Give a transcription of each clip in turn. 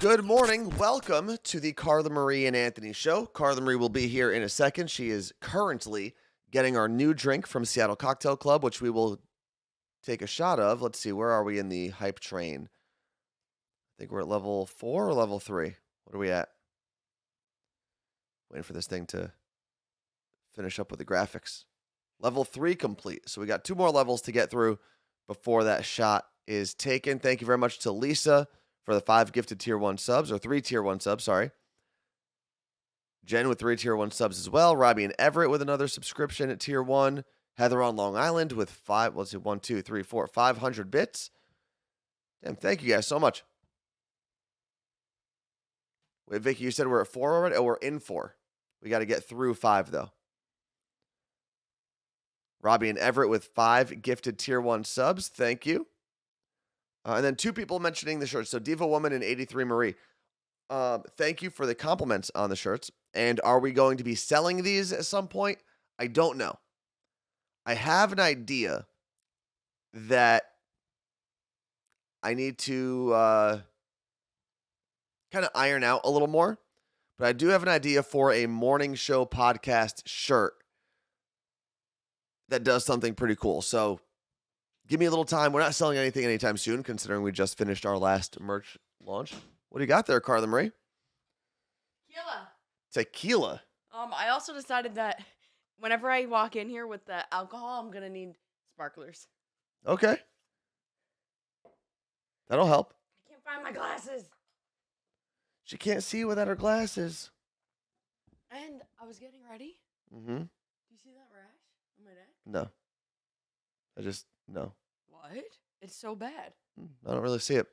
Good morning. Welcome to the Carla Marie and Anthony show. Carla Marie will be here in a second. She is currently getting our new drink from Seattle Cocktail Club, which we will take a shot of. Let's see, where are we in the hype train? I think we're at level 4 or level 3. What are we at? Waiting for this thing to finish up with the graphics. Level 3 complete. So we got 2 more levels to get through before that shot is taken. Thank you very much to Lisa for the 5 gifted tier 1 subs, or 3 tier 1 subs, sorry. Jen with 3 tier 1 subs as well. Robbie and Everett with another subscription at tier 1. Heather on Long Island with 500 bits. Damn, thank you guys so much. Wait, Vicky, you said we're at 4 already? Oh, we're in 4. We got to get through 5, though. Robbie and Everett with 5 gifted tier 1 subs. Thank you. And then 2 people mentioning the shirts. So Diva Woman and 83 Marie. Thank you for the compliments on the shirts. And are we going to be selling these at some point? I don't know. I have an idea that I need to kind of iron out a little more. But I do have an idea for a morning show podcast shirt that does something pretty cool. So give me a little time. We're not selling anything anytime soon, considering we just finished our last merch launch. What do you got there, Carla Marie? Tequila. I also decided that whenever I walk in here with the alcohol, I'm gonna need sparklers. Okay. That'll help. I can't find my glasses. She can't see without her glasses. And I was getting ready. Mm-hmm. Do you see that rash on my neck? No. No. What? It's so bad. I don't really see it.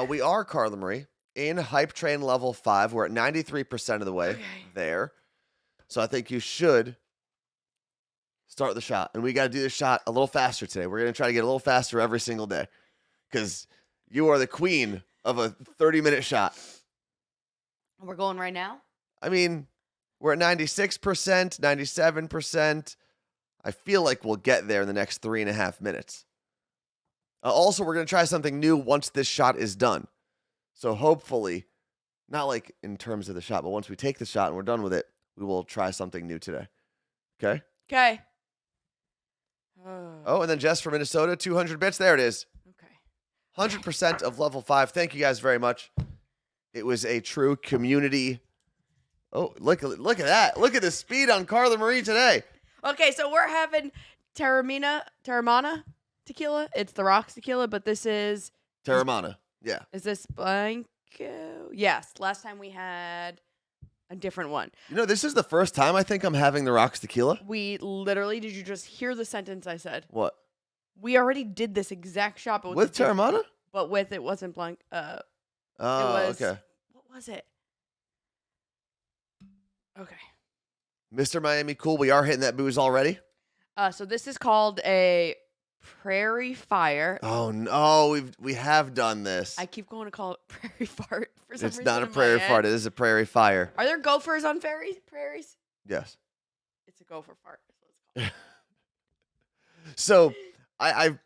We are, Carla Marie, in Hype Train level 5. We're at 93% of the way there. So I think you should start the shot. And we got to do the shot a little faster today. We're going to try to get a little faster every single day. Because you are the queen of a 30-minute shot. We're going right now? I mean, we're at 96%, 97%. I feel like we'll get there in the next 3.5 minutes. Also, we're going to try something new once this shot is done. So hopefully, not like in terms of the shot, but once we take the shot and we're done with it, we will try something new today. Okay? Okay. Oh, and then Jess from Minnesota, 200 bits. There it is. Okay. 100% of level 5. Thank you guys very much. It was a true community. Oh, look at that. Look at the speed on Carla Marie today. Okay, so we're having Terramana tequila. It's the Rocks tequila, but this is Terramana. Yeah. Is this Blanco? Yes. Last time we had a different one. You know, this is the first time I think I'm having the Rocks tequila. We literally, did you just hear the sentence I said? What? We already did this exact shot, but with Terramana? But it wasn't Blanc. Oh, okay. What was it? Okay. Mr. Miami Cool, we are hitting that booze already. So this is called a Prairie Fire. Oh no, we have done this. I keep going to call it Prairie Fart for some reason. It's not a Prairie Fart. It is a Prairie Fire. Are there gophers on prairies? Yes. It's a gopher fart. So I've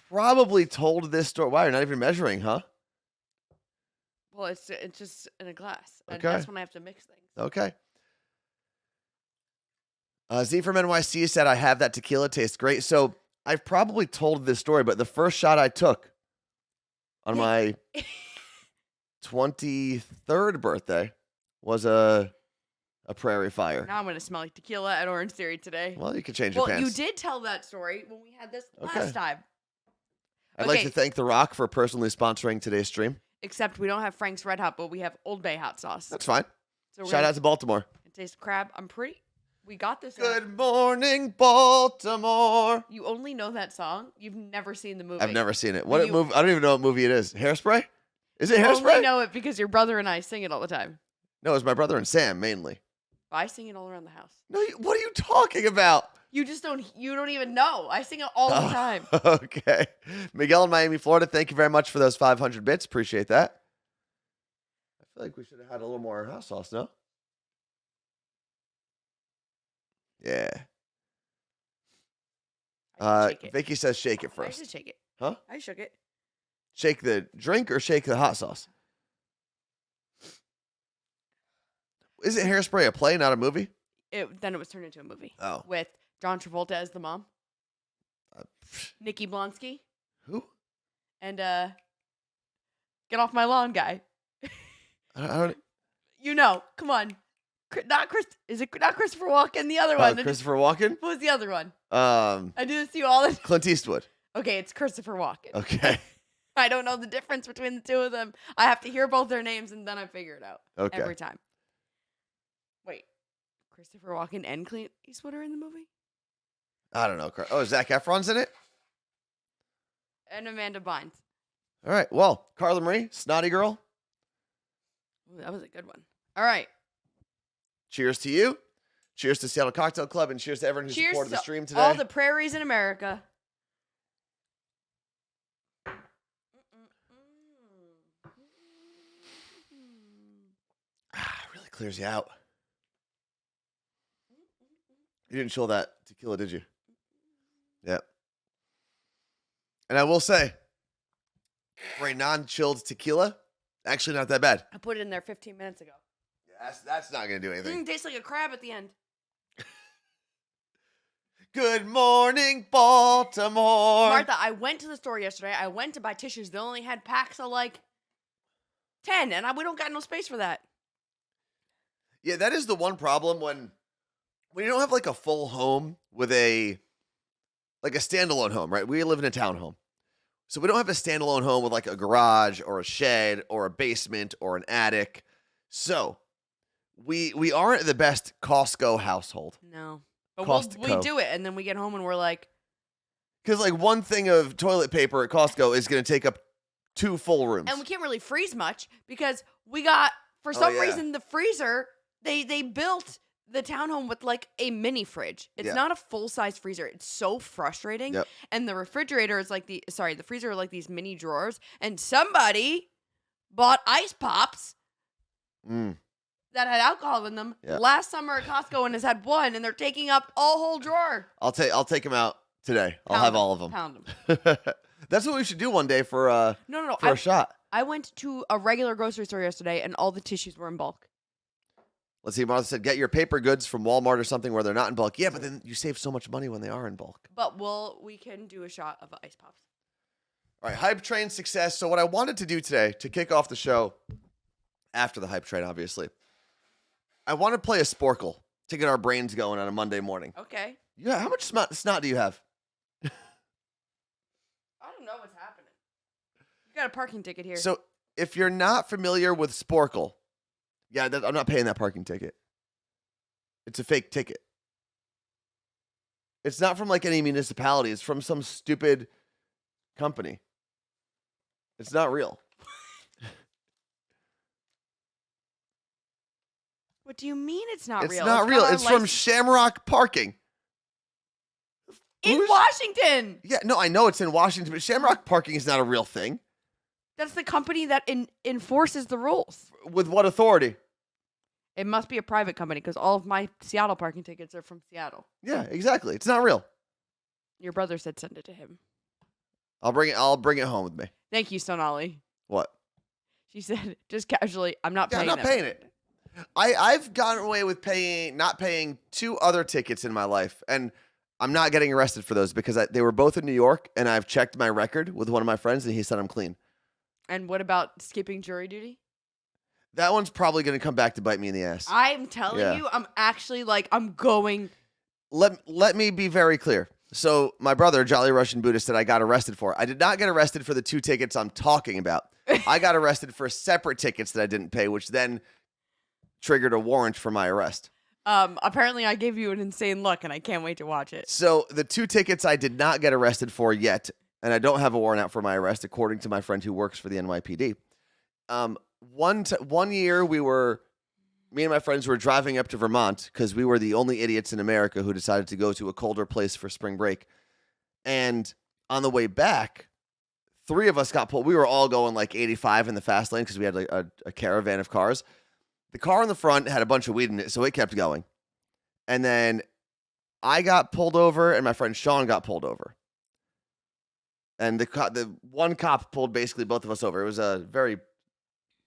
probably told this story. Wow, you're not even measuring, huh? Well, it's just in a glass. And Okay. that's when I have to mix things. Okay. Z from NYC said, I have that tequila. Tastes great. So I've probably told this story, but the first shot I took on my 23rd birthday was a Prairie Fire. Now I'm going to smell like tequila at Orange Theory today. Well, you can change your pants. Well, you did tell that story when we had this last time. I'd like to thank The Rock for personally sponsoring today's stream. Except we don't have Frank's Red Hot, but we have Old Bay hot sauce. That's fine. So shout out to Baltimore. Taste of crab. We got this. Good morning, Baltimore. You only know that song. You've never seen the movie. I've never seen it. What movie? I don't even know what movie it is. Hairspray? Is it Hairspray? You only know it because your brother and I sing it all the time. No, it's my brother and Sam mainly. I sing it all around the house. No, what are you talking about? You don't even know. I sing it all the time. Okay. Miguel in Miami, Florida, thank you very much for those 500 bits. Appreciate that. I feel like we should have had a little more hot sauce, no? Yeah. Vicky says shake it first. I should shake it. Huh? I shook it. Shake the drink or shake the hot sauce? Isn't Hairspray a play, not a movie? Then it was turned into a movie. Oh. With John Travolta as the mom, Pfft. Nikki Blonsky, Who? and get off my lawn guy. I don't. You know, come on. Not Chris. Is it not Christopher Walken? The other one. Christopher Walken. What was the other one? I do this to you all the. Clint Eastwood. Okay, it's Christopher Walken. Okay. I don't know the difference between the two of them. I have to hear both their names and then I figure it out. Okay. Every time. Wait, Christopher Walken and Clint Eastwood are in the movie? I don't know. Oh, Zac Efron's in it? And Amanda Bynes. All right. Well, Carla Marie, snotty girl. Ooh, that was a good one. All right. Cheers to you. Cheers to Seattle Cocktail Club, and cheers to everyone who Cheers supported to the stream today. all the prairies in America. Really clears you out. You didn't chill that tequila, did you? Yep. And I will say, for a non-chilled tequila, actually not that bad. I put it in there 15 minutes ago. Yeah, that's not going to do anything. Tastes like a crab at the end. Good morning, Baltimore. Martha, I went to the store yesterday. I went to buy tissues. They only had packs of like 10, and we don't got no space for that. Yeah, that is the one problem when you don't have like a full home with a standalone home, right? We live in a townhome. So we don't have a standalone home with like a garage or a shed or a basement or an attic. So we aren't the best Costco household. No. But we Costco. do it, and then we get home and we're like... Because like one thing of toilet paper at Costco is going to take up 2 full rooms. And we can't really freeze much because we got, for some yeah. reason, the freezer, they built the townhome with like a mini fridge. It's Yeah. not a full-size freezer. It's so frustrating. Yep. And the refrigerator is like the freezer are like these mini drawers. And somebody bought ice pops that had alcohol in them last summer at Costco and has had one, and they're taking up a whole drawer. I'll take them out today. I'll have all of them. Pound them. That's what we should do one day for a shot. I went to a regular grocery store yesterday, and all the tissues were in bulk. Let's see. Martha said, get your paper goods from Walmart or something where they're not in bulk. Yeah, but then you save so much money when they are in bulk. But we can do a shot of ice pops. All right, hype train success. So what I wanted to do today to kick off the show, after the hype train, obviously, I want to play a Sporcle to get our brains going on a Monday morning. Okay. Yeah, how much snot do you have? I don't know what's happening. You got a parking ticket here. So if you're not familiar with Sporcle, I'm not paying that parking ticket. It's a fake ticket. It's not from like any municipality. It's from some stupid company. It's not real. What do you mean it's not real? It's not real. It's from Shamrock Parking. In Washington. Yeah, no, I know it's in Washington, but Shamrock Parking is not a real thing. That's the company that enforces the rules. With what authority? It must be a private company because all of my Seattle parking tickets are from Seattle. Yeah, exactly. It's not real. Your brother said send it to him. I'll bring it home with me. Thank you, Sonali. What? She said just casually, I'm not paying I'm not paying it. I've gotten away with not paying 2 other tickets in my life, and I'm not getting arrested for those because they were both in New York, and I've checked my record with one of my friends, and he said I'm clean. And what about skipping jury duty? That one's probably going to come back to bite me in the ass. I'm telling you, I'm actually I'm going. Let me be very clear. So my brother, Jolly Russian Buddhist, that I got arrested for. I did not get arrested for the 2 tickets I'm talking about. I got arrested for separate tickets that I didn't pay, which then triggered a warrant for my arrest. Apparently I gave you an insane look, and I can't wait to watch it. So the 2 tickets I did not get arrested for yet, and I don't have a warrant out for my arrest, according to my friend who works for the NYPD. One year me and my friends were driving up to Vermont because we were the only idiots in America who decided to go to a colder place for spring break. And on the way back, 3 of us got pulled. We were all going like 85 in the fast lane because we had like a caravan of cars. The car in the front had a bunch of weed in it, so it kept going. And then I got pulled over, and my friend Sean got pulled over. And the one cop pulled basically both of us over. It was a very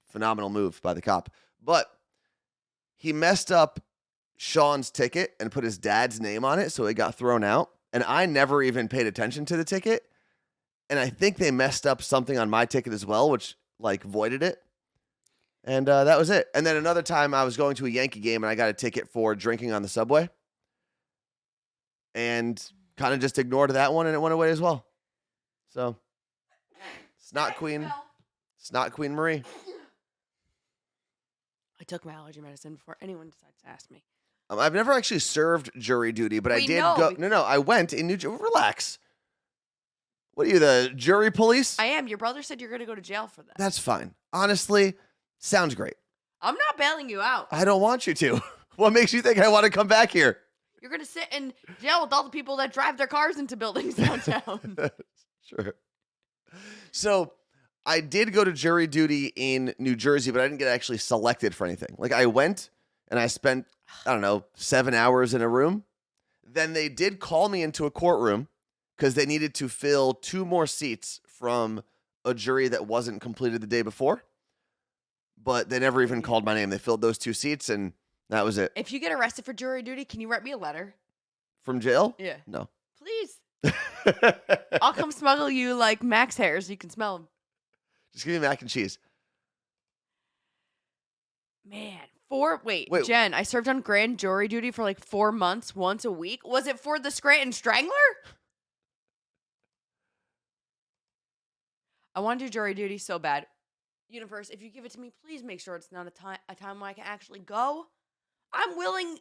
phenomenal move by the cop. But he messed up Sean's ticket and put his dad's name on it, so it got thrown out. And I never even paid attention to the ticket. And I think they messed up something on my ticket as well, which like voided it. And that was it. And then another time I was going to a Yankee game and I got a ticket for drinking on the subway. And kind of just ignored that one and it went away as well. So, Snot Queen Marie. I took my allergy medicine before anyone decides to ask me. I've never actually served jury duty, but I We did know. go. No, I went in New Jersey. Relax. What are you, the jury police? I am. Your brother said you're going to go to jail for that. That's fine. Honestly, sounds great. I'm not bailing you out. I don't want you to. What makes you think I want to come back here? You're going to sit in jail with all the people that drive their cars into buildings downtown. Sure. So I did go to jury duty in New Jersey, but I didn't get actually selected for anything. Like I went and I spent, 7 hours in a room. Then they did call me into a courtroom because they needed to fill 2 more seats from a jury that wasn't completed the day before. But they never even called my name. They filled those 2 seats and that was it. If you get arrested for jury duty, can you write me a letter? From jail? Yeah. No. Please. I'll come smuggle you like Max hairs so you can smell them. Just give me mac and cheese. Man. Wait, Jen, I served on grand jury duty for like 4 months, once a week. Was it for the Scranton Strangler? I want to do jury duty so bad. Universe, if you give it to me, please make sure it's not a time when I can actually go. I'm willing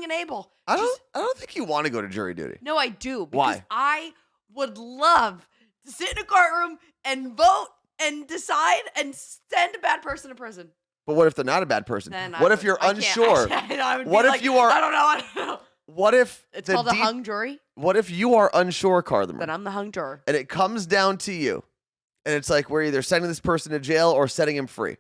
and able. I don't think you want to go to jury duty. No, I do. Because Why? I would love to sit in a courtroom and vote and decide and send a bad person to prison. But what if they're not a bad person? Then What if you're unsure? What if you are? I don't know. What if It's called a hung jury? What if you are unsure, Carla Marie? Then I'm the hung juror. And it comes down to you. And it's like we're either sending this person to jail or setting him free.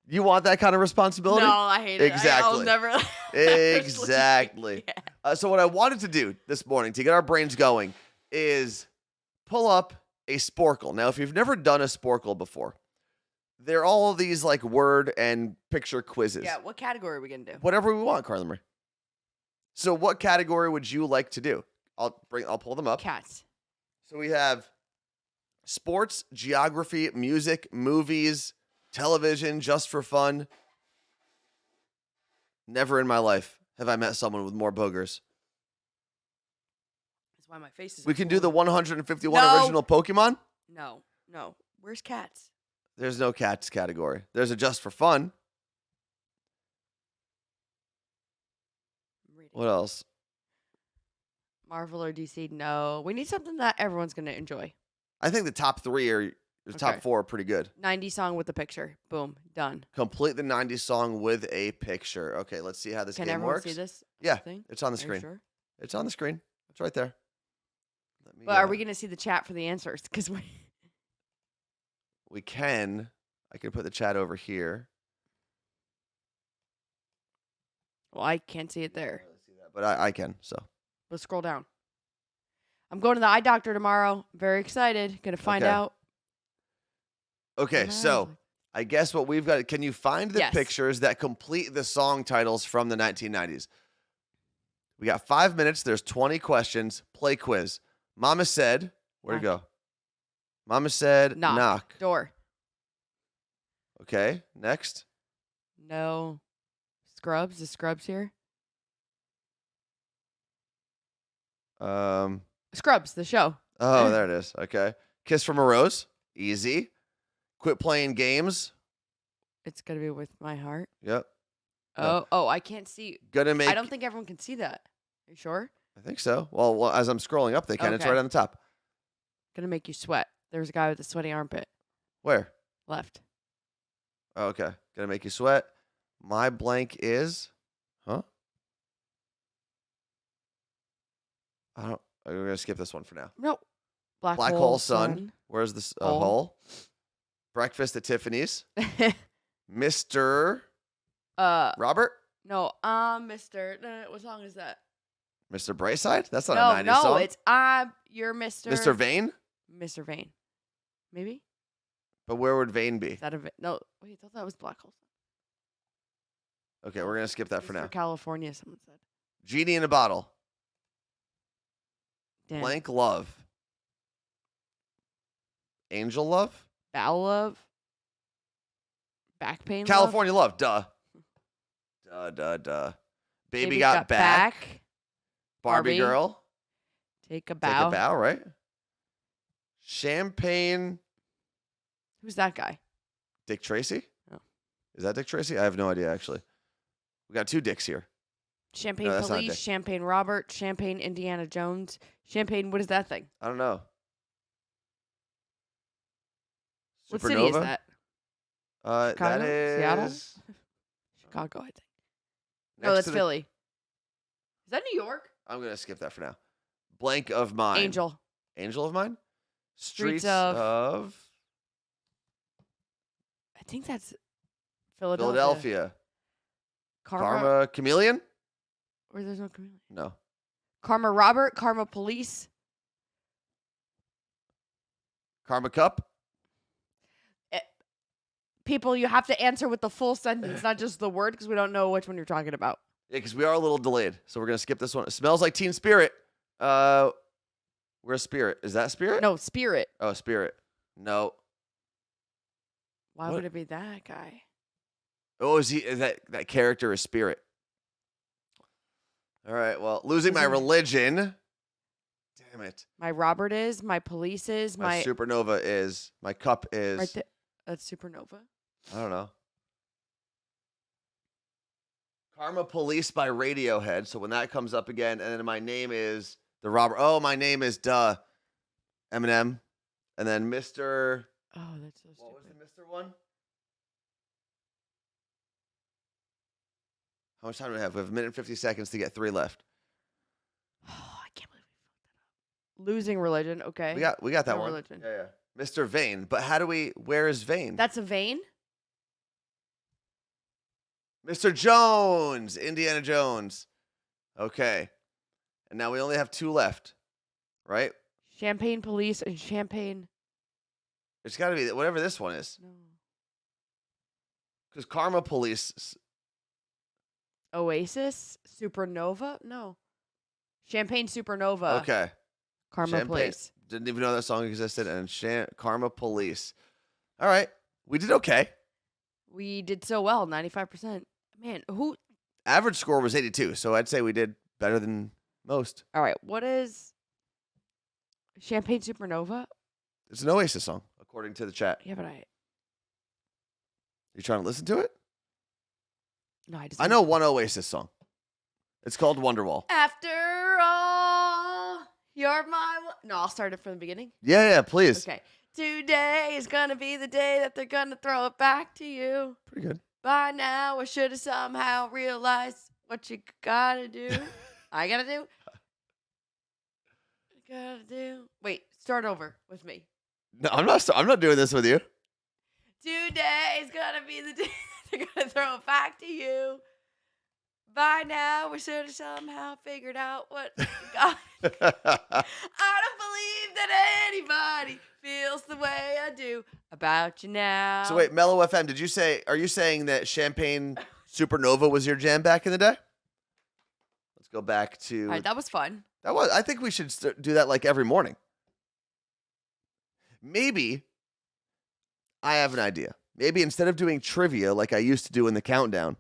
You want that kind of responsibility? No, I hate it. Exactly. I'll never. Exactly. Yeah. So what I wanted to do this morning to get our brains going is pull up a Sporcle. Now, if you've never done a Sporcle before, they're all these like word and picture quizzes. Yeah, what category are we going to do? Whatever we want, Carla Marie. So what category would you like to do? I'll pull them up. Cats. So we have sports, geography, music, movies, television, just for fun. Never in my life have I met someone with more boogers. That's why my face is. We can do the 151 No. original Pokemon. No. Where's cats? There's no cats category. There's a just for fun. I'm reading. What else? Marvel or DC? No. We need something that everyone's going to enjoy. I think the top 3 or the top Okay. 4 are pretty good. 90s song with a picture. Boom. Done. Complete the 90s song with a picture. Okay, let's see how this Can game everyone works. see this? Yeah, Thing? it's on the Are you screen. sure? It's on the screen. It's right there. Let me, But are we going to see the chat for the answers? Because we can. I can put the chat over here. well, I can't see it there. Let's see that, but I can. So Let's scroll down. I'm going to the eye doctor tomorrow. Very excited. Going to find Okay. out. okay. So I guess what we've got. Can you find the Yes. pictures that complete the song titles from the 1990s? We got 5 minutes. There's 20 questions. Play quiz. Mama said, where'd it go? Mama said, knock. Door. Okay. Next. No. Scrubs. Is Scrubs here? Scrubs, the show. Oh, there it is. Okay. Kiss from a Rose. Easy. Quit playing games. It's going to be with my heart. Yep. Oh, I can't see. Gonna make. I don't think everyone can see that. Are you sure? I think so. Well, as I'm scrolling up, they can. It's Okay. right on the top. Going to make you sweat. There's a guy with a sweaty armpit. Where? Left. Oh, okay. Gonna make you sweat. My blank is. Huh? I'm gonna skip this one for now. No. Black Hole Sun. Where's this hole? Breakfast at Tiffany's. Mr. Robert. No. Mr. What song is that? Mr. Brayside? That's not a 90s No, song. it's you're Mr. Mr. Vane? Mr. Vane. Maybe? But where would Vane be? Is that no, wait, I thought that was Black Hole Sun. Okay, we're gonna skip that for Mr. now. California, someone said. Genie in a bottle. Damn. Blank love. Angel love. Bowel love. Back pain California love. Duh. Duh. Baby got back. Barbie girl. Take a Take bow. a bow, right? Champagne. Who's that guy? Dick Tracy? Oh. Is that Dick Tracy? I have no idea, actually. We got two dicks here. Champagne No, that's not Police, Dick. Champagne Robert, Champagne Indiana Jones, Champagne, what is that thing? I don't know. What city is Supernova? that? That Chicago? is Seattle? Chicago, I think. No, next that's to the- Philly. Is that New York? I'm gonna skip that for now. Blank of mine. Angel. Angel of mine. Streets Streets of- of I think that's Philadelphia. Philadelphia. Karma. Karma Chameleon? Or there's no chameleon. No. Karma Robert, Karma Police. Karma Cup? People, you have to answer with the full sentence, not just the word, because we don't know which one you're talking about. Yeah, because we are a little delayed. So we're gonna skip this one. It smells like Teen Spirit. Where's Spirit? Is that Spirit? No, Spirit. Oh, Spirit. No. Why What? would it be that guy? Oh, is that character is Spirit? All right. Well, losing my religion. Damn it. My Robert is, my Police is, My supernova is. My cup is. right there. That's Supernova. I don't know. Karma Police by Radiohead. So when that comes up again, and then my name is the Robert. Oh, my name is Eminem, and then Mr. Oh, that's so stupid. What was the Mr. one? How much time do we have? We have a minute and 50 seconds to get 3 left. Oh, I can't believe we fucked that up. Losing religion. Okay. We got that No one. religion. Yeah. Mr. Vane. But where is Vane? That's a vein. Mr. Jones. Indiana Jones. Okay. And now we only have 2 left. Right? Champagne Police and Champagne. It's got to be whatever this one is. No. Because Karma Police. Oasis? Supernova? No. Champagne Supernova. Okay. Karma Champagne- Police. Didn't even know that song existed. And Karma Police. All right. We did okay. We did so well, 95%. Man, who? Average score was 82. So I'd say we did better than most. All right, what is Champagne Supernova? It's an Oasis song, according to the chat. Yeah, but You trying to listen to it? no, I just I know one Oasis song. It's called Wonderwall. After all, you're my one. No, I'll start it from the beginning. Yeah, please. Okay. Today is gonna be the day that they're gonna throw it back to you. Pretty good. By now, I should have somehow realized what you gotta do. I gotta do. I gotta do. Wait, start over with me. No, I'm not doing this with you. Today's gonna be the day that they're gonna throw it back to you. By now, we should have somehow figured out what you got. I don't believe that anybody feels the way I do about you now. So wait, Mellow FM, are you saying that Champagne Supernova was your jam back in the day? Let's go back to All right, that was fun. I think we should do that like every morning. Maybe I have an idea. Maybe instead of doing trivia like I used to do in the countdown,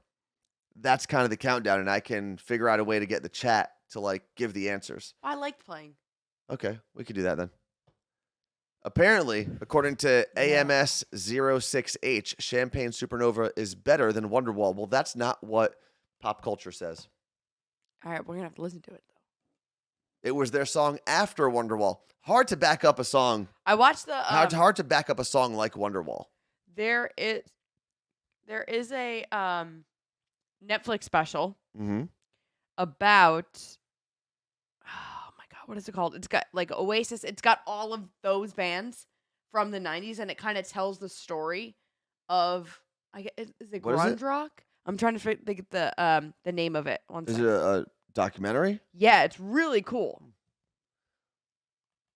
that's kind of the countdown, and I can figure out a way to get the chat to like give the answers. I liked playing. Okay, we could do that then. Apparently, according to AMS06H, Champagne Supernova is better than Wonderwall. Well, that's not what pop culture says. All right, we're gonna have to listen to it though. It was their song after Wonderwall. Hard to back up a song. I watched the. Hard to back up a song like Wonderwall. There is a Netflix special about. Oh my god, what is it called? It's got like Oasis. It's got all of those bands from the '90s, and it kind of tells the story of. Is it What is it? grunge rock? I'm trying to think the name of it. One Is second. it a documentary? Yeah, it's really cool.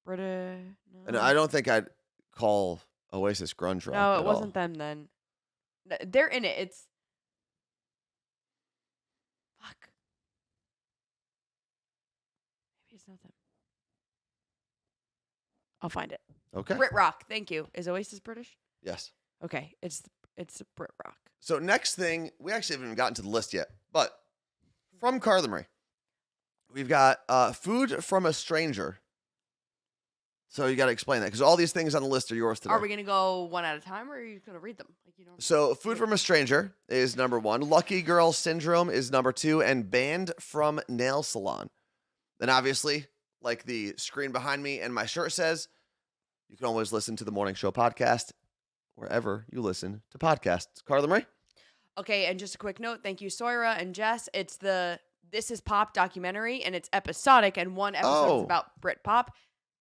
And I don't think I'd call Oasis grunge rock. No, at it wasn't all. them then. They're in it. It's I'll find it. Okay. Brit Rock. Thank you. Is Oasis British? Yes. Okay. It's Brit Rock. So next thing, we actually haven't even gotten to the list yet, but from Carla Marie, we've got food from a stranger. So you got to explain that because all these things on the list are yours today. Are we going to go one at a time or are you going to read them? So food from a stranger is number 1. Lucky Girl Syndrome is number 2. And banned from nail salon. Then obviously, like the screen behind me and my shirt says, you can always listen to the Morning Show podcast wherever you listen to podcasts. Carla Marie? Okay, and just a quick note. Thank you, Soira and Jess. It's the This Is Pop documentary, and it's episodic, and one episode is about Brit Pop.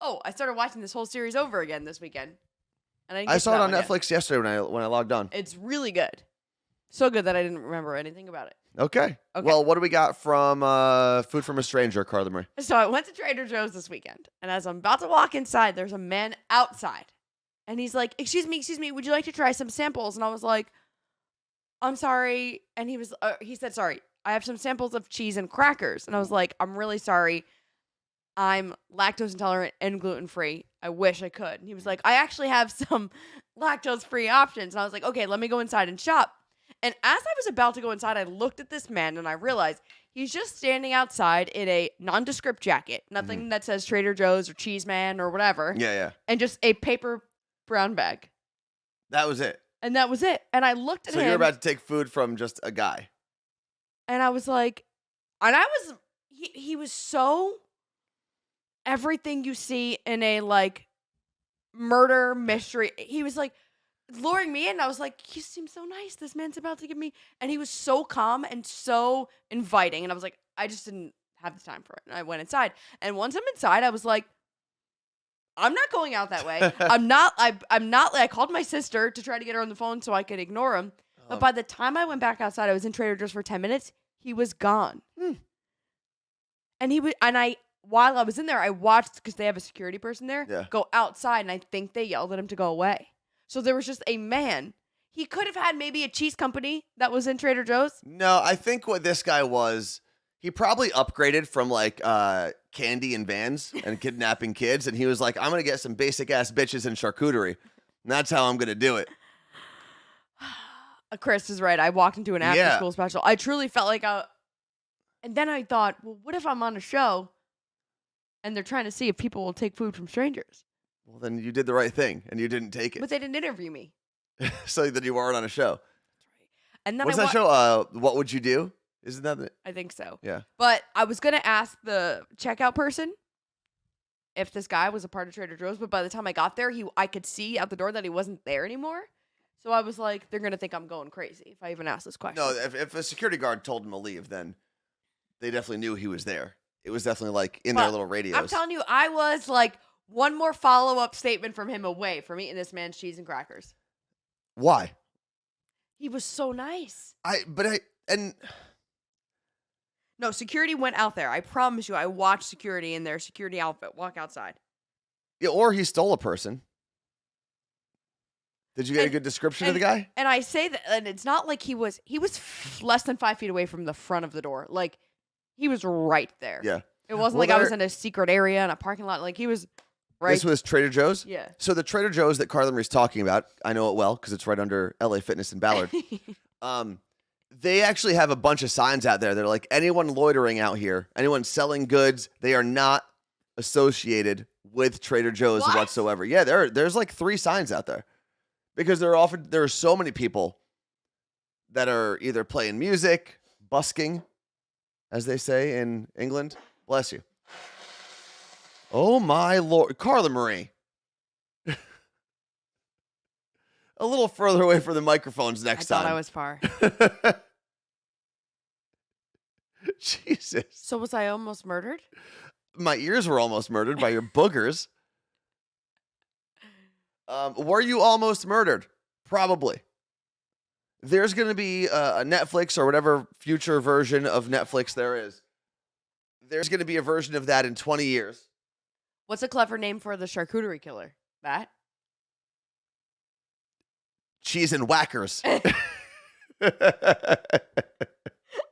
Oh, I started watching this whole series over again this weekend. And I saw it on Netflix yesterday when I logged on. It's really good. So good that I didn't remember anything about it. Okay. Well, what do we got from Food from a Stranger, Carla Marie? So I went to Trader Joe's this weekend, and as I'm about to walk inside, there's a man outside. And he's like, excuse me, would you like to try some samples? And I was like, I'm sorry. And he said, sorry, I have some samples of cheese and crackers. And I was like, I'm really sorry. I'm lactose intolerant and gluten-free. I wish I could. And he was like, I actually have some lactose-free options. And I was like, okay, let me go inside and shop. And as I was about to go inside, I looked at this man and I realized he's just standing outside in a nondescript jacket. Nothing that says Trader Joe's or Cheese Man or whatever. Yeah. And just a paper brown bag. That was it. And that was it. And I looked at him. So you're about to take food from just a guy. And I was like, he was so everything you see in a like murder mystery. He was like luring me in. I was like, he seems so nice. This man's about to give me, and he was so calm and so inviting. And I was like, I just didn't have the time for it. And I went inside. And once I'm inside, I was like, I'm not going out that way. I'm not. I called my sister to try to get her on the phone so I could ignore him. But by the time I went back outside, I was in Trader Joe's for 10 minutes. He was gone. And while I was in there, I watched, because they have a security person there, go outside, and I think they yelled at him to go away. So there was just a man. He could have had maybe a cheese company that was in Trader Joe's. No, I think what this guy was, he probably upgraded from like candy and vans and kidnapping kids, and he was like, I'm going to get some basic-ass bitches and charcuterie, and that's how I'm going to do it. Chris is right. I walked into an after-school special. I truly felt like and then I thought, well, what if I'm on a show and they're trying to see if people will take food from strangers? Well, then you did the right thing, and you didn't take it. But they didn't interview me. So that you weren't on a show. That's right. And then what's that show? What Would You Do? Isn't that it? I think so. Yeah. But I was going to ask the checkout person if this guy was a part of Trader Joe's, but by the time I got there, I could see out the door that he wasn't there anymore. So I was like, they're going to think I'm going crazy if I even ask this question. No, if a security guard told him to leave, then they definitely knew he was there. It was definitely like in their little radios. I'm telling you, I was like one more follow-up statement from him away from eating this man's cheese and crackers. Why? He was so nice. No, security went out there. I promise you, I watched security in their security outfit walk outside. Yeah, or he stole a person. Did you get a good description of the guy? And I say that, and it's not like he was less than 5 feet away from the front of the door. Like, he was right there. Yeah. It wasn't like I was in a secret area in a parking lot. Like, he was right. This was Trader Joe's? Yeah. So the Trader Joe's that Carla Marie's talking about, I know it well because it's right under LA Fitness in Ballard. They actually have a bunch of signs out there. They're like, anyone loitering out here, anyone selling goods, they are not associated with Trader Joe's whatsoever. Yeah, there's like 3 signs out there. Because there are so many people that are either playing music, busking, as they say in England. Bless you. Oh my Lord. Carla Marie. A little further away from the microphones next time. I thought I was far. Jesus. So was I almost murdered? My ears were almost murdered by your boogers. Were you almost murdered? Probably. There's going to be a Netflix or whatever future version of Netflix there is. There's going to be a version of that in 20 years. What's a clever name for the charcuterie killer? That? Cheese and Whackers. I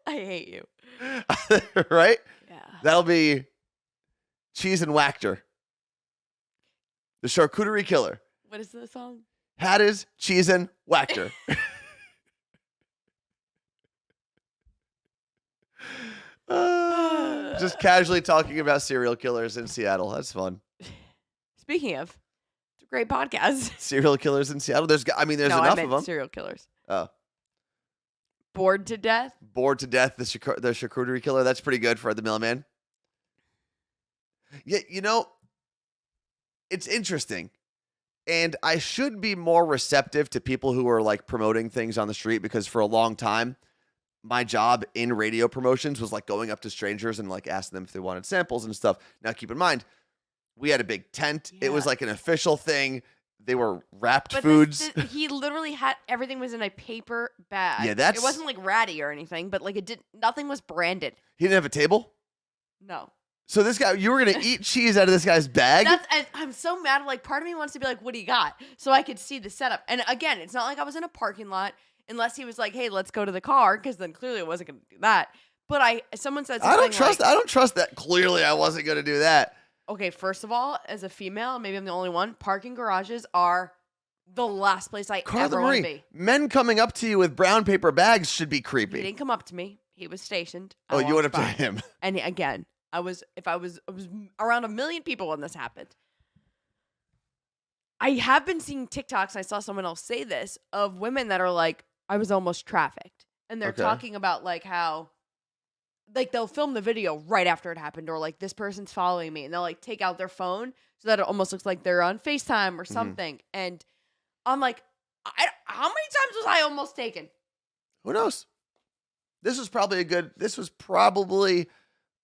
hate you. Right? Yeah. That'll be Cheese and Whacker. The charcuterie killer. What is the song? Hatters, cheesin', whacked just casually talking about serial killers in Seattle. That's fun. Speaking of, it's a great podcast. Serial killers in Seattle. There's No, enough I meant of them. serial killers. Oh, Bored to death. bored to death. The charcuterie killer. That's pretty good for the mailman. Yeah, it's interesting. And I should be more receptive to people who are like promoting things on the street, because for a long time, my job in radio promotions was like going up to strangers and like asking them if they wanted samples and stuff. Now, keep in mind, we had a big tent. It was like an official thing. They were wrapped foods. He literally had everything was in a paper bag. Yeah, it wasn't like ratty or anything, but like nothing was branded. He didn't have a table? No. So this guy, you were going to eat cheese out of this guy's bag? I'm so mad. Like, part of me wants to be like, what do you got? So I could see the setup. And again, it's not like I was in a parking lot unless he was like, hey, let's go to the car, because then clearly I wasn't going to do that. But someone said something I don't trust that. Clearly I wasn't going to do that. Okay, first of all, as a female, maybe I'm the only one, parking garages are the last place I Carla ever want to Marie, be. men coming up to you with brown paper bags should be He creepy. didn't come up to me. He was stationed. Oh, you went up to by. him. And again, I was around 1 million people when this happened. I have been seeing TikToks, I saw someone else say this, of women that are like, I was almost trafficked. And they're talking about like how, like they'll film the video right after it happened, or like this person's following me, and they'll like take out their phone so that it almost looks like they're on FaceTime or something. And I'm like, how many times was I almost taken? Who knows? This was probably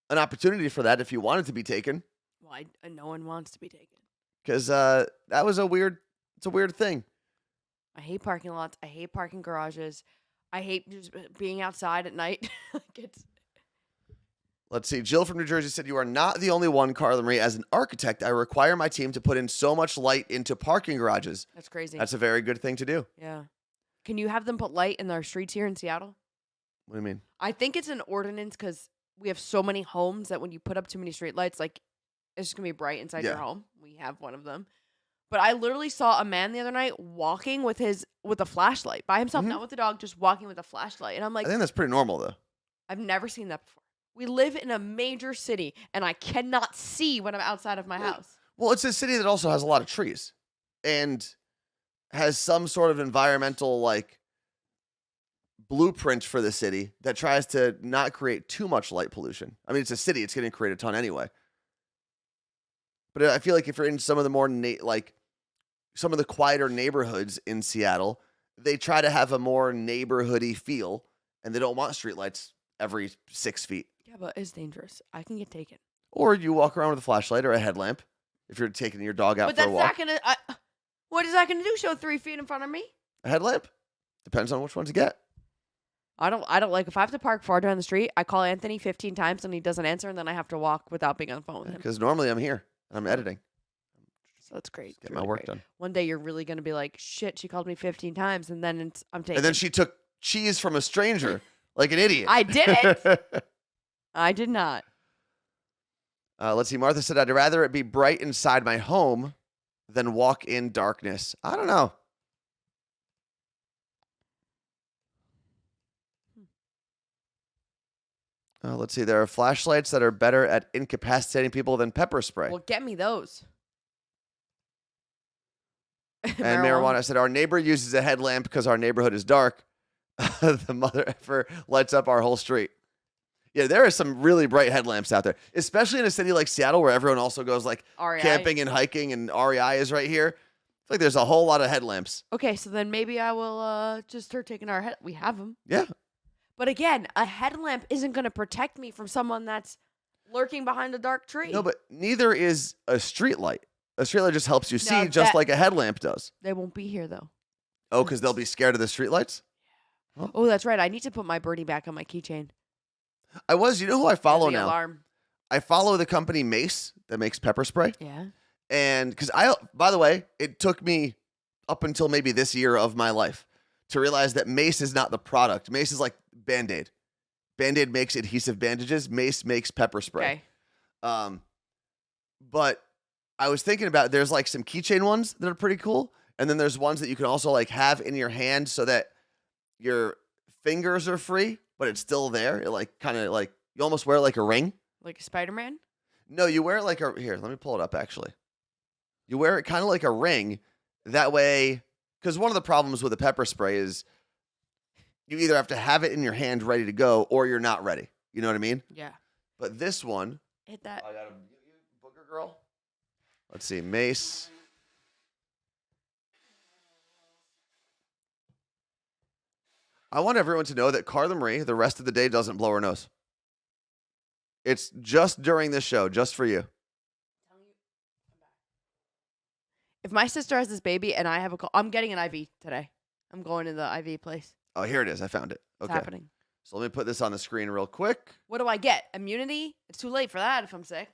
an opportunity for that if you wanted to be taken. Well, no one wants to be taken. Because that was it's a weird thing. I hate parking lots. I hate parking garages. I hate just being outside at night. Let's see. Jill from New Jersey said, you are not the only one, Carla Marie. As an architect, I require my team to put in so much light into parking garages. That's crazy. That's a very good thing to do. Yeah. Can you have them put light in our streets here in Seattle? What do you mean? I think it's an ordinance because we have so many homes that when you put up too many street lights, like it's just going to be bright inside your home. We have one of them. But I literally saw a man the other night walking with a flashlight by himself, not with the dog, just walking with a flashlight. And I'm like, I think that's pretty normal, though. I've never seen that before. We live in a major city, and I cannot see when I'm outside of my house. Well, it's a city that also has a lot of trees and has some sort of environmental, like, blueprint for the city that tries to not create too much light pollution. I mean, it's a city. It's going to create a ton anyway. But I feel like if you're in some of the more, some of the quieter neighborhoods in Seattle, they try to have a more neighborhoody feel, and they don't want streetlights every 6 feet. Yeah, but it's dangerous. I can get taken. Or you walk around with a flashlight or a headlamp if you're taking your dog out for a walk. But that's not gonna. What is that gonna do? Show 3 feet in front of me? A headlamp? Depends on which one to get. I don't like if I have to park far down the street. I call Anthony 15 times and he doesn't answer, and then I have to walk without being on the phone with him. Because normally I'm here and I'm editing. So that's great. Get my work done. One day you're really gonna be like, shit, she called me 15 times, and then I'm taking. And then she took cheese from a stranger like an idiot. I didn't. I did not. Let's see. Martha said, I'd rather it be bright inside my home than walk in darkness. I don't know. Let's see. There are flashlights that are better at incapacitating people than pepper spray. Well, get me those. And marijuana said, our neighbor uses a headlamp because our neighborhood is dark. The mother effer lights up our whole street. Yeah, there are some really bright headlamps out there, especially in a city like Seattle where everyone also goes like REI. Camping and hiking, and REI is right here. It's like there's a whole lot of headlamps. Okay, so then maybe I will just start taking our head. We have them. Yeah. But again, a headlamp isn't going to protect me from someone that's lurking behind a dark tree. No, but neither is a street light. A street light just helps you see, just like a headlamp does. They won't be here, though. Oh, because they'll be scared of the street lights? Oh, that's right. I need to put my birdie back on my keychain. You know who I follow now? Alarm. I follow the company Mace that makes pepper spray. Yeah. And because by the way, it took me up until maybe this year of my life to realize that Mace is not the product. Mace is like Band-Aid. Band-Aid makes adhesive bandages. Mace makes pepper spray. Okay. But I was thinking about there's like some keychain ones that are pretty cool, and then there's ones that you can also like have in your hand so that your fingers are free, but it's still there. It like kind of like you almost wear it like a ring. Like a Spider-Man? No, you wear it like a here. Let me pull it up. Actually, you wear it kind of like a ring. That way, because one of the problems with a pepper spray is you either have to have it in your hand ready to go, or you're not ready. You know what I mean? Yeah. But this one, Hit that. I got a booger girl. Let's see, mace. I want everyone to know that Carla Marie, the rest of the day, doesn't blow her nose. It's just during this show, just for you. If my sister has this baby and I have a call, I'm getting an IV today. I'm going to the IV place. Oh, here it is. I found it. It's Okay. happening. So let me put this on the screen real quick. What do I get? Immunity? It's too late for that if I'm sick.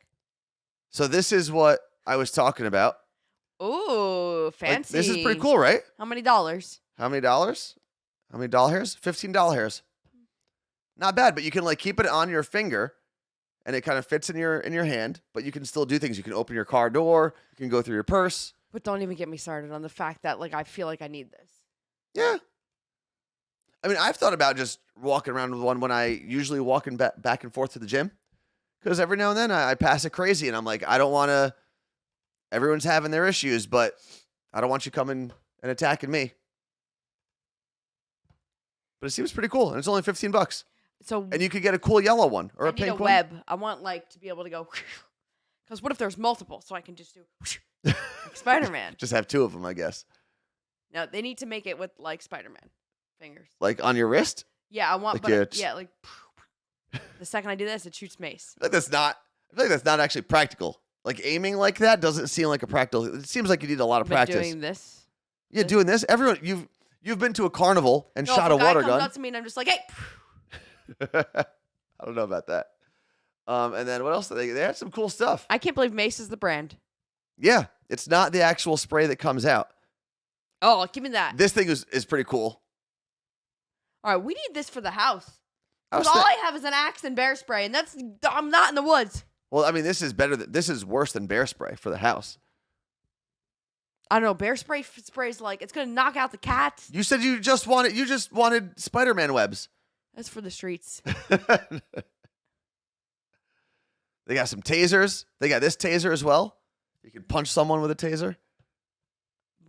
So this is what I was talking about. Ooh, Like, fancy. this is pretty cool, right? How many dollars? How many dollars? How many doll hairs? $15 hairs. Not bad, but you can like keep it on your finger and it kind of fits in your hand, but you can still do things. You can open your car door, you can go through your purse. But don't even get me started on the fact that like I feel like I need this. Yeah. I mean, I've thought about just walking around with one when I usually walking back and forth to the gym. Because every now and then I pass it crazy and I'm like, I don't want to, everyone's having their issues, but I don't want you coming and attacking me. But it seems pretty cool. And it's only $15. So And you could get a cool yellow one or I a need pink a web. I want like to be able to go because what if there's multiple? So I can just do one. like Spider-Man. Just have two of them, I guess. No, they need to make it with like Spider-Man fingers. Like on your wrist? Yeah, I want, Like but it's- yeah, like the second I do this, it shoots mace. I feel like that's not actually practical. Like aiming like that doesn't seem like a practical. It seems like you need a lot of But practice. doing this. Yeah, doing this. Everyone, you've been to a carnival and No, shot if a guy water comes gun. up to me and I'm just like, hey. I don't know about that. And then what else? They had some cool stuff. I can't believe Mace is the brand. Yeah, it's not the actual spray that comes out. Oh, give me that. This thing is pretty cool. All right, we need this for the house. I was Because all thi- I have is an Axe and bear spray, and I'm not in the woods. Well, I mean, this is worse than bear spray for the house. I don't know. Bear spray's like it's gonna knock out the cats. You said you just wanted Spider-Man webs. That's for the streets. They got some tasers. They got this taser as well. You can punch someone with a taser.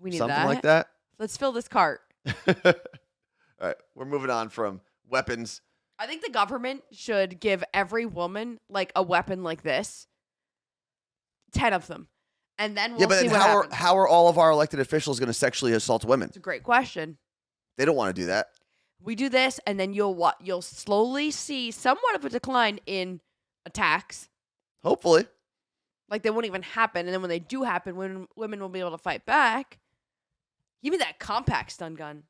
We need Something that. like that. Let's fill this cart. All right, we're moving on from weapons. I think the government should give every woman like a weapon like this. 10 of them. And then we'll Yeah, but see then what happens. how are all of our elected officials going to sexually assault women? It's a great question. They don't want to do that. We do this, and then you'll slowly see somewhat of a decline in attacks. Hopefully. Like they won't even happen, and then when they do happen, women will be able to fight back. Give me that compact stun gun.